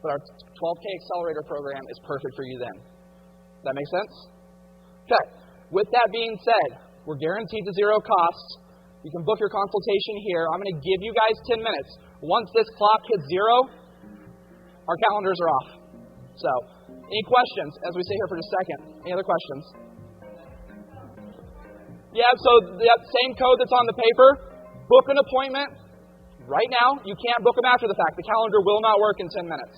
But our 12K Accelerator program is perfect for you then. Does that make sense? Okay. With that being said, we're guaranteed to zero costs. You can book your consultation here. I'm going to give you guys 10 minutes. Once this clock hits zero, our calendars are off. So, any questions as we sit here for just a second? Any other questions? Yeah, so that same code that's on the paper, book an appointment right now. You can't book them after the fact. The calendar will not work in 10 minutes.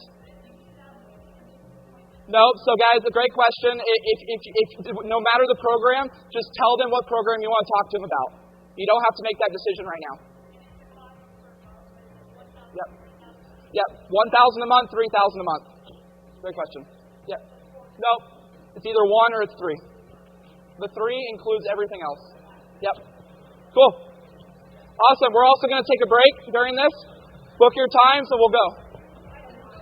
No, so guys, a great question. If no matter the program, just tell them what program you want to talk to them about. You don't have to make that decision right now. Yep. 1,000 a month, 3,000 a month. Great question. Yep. No, it's either 1 or it's 3. The 3 includes everything else. Yep. Cool. Awesome. We're also going to take a break during this. Book your time, so we'll go.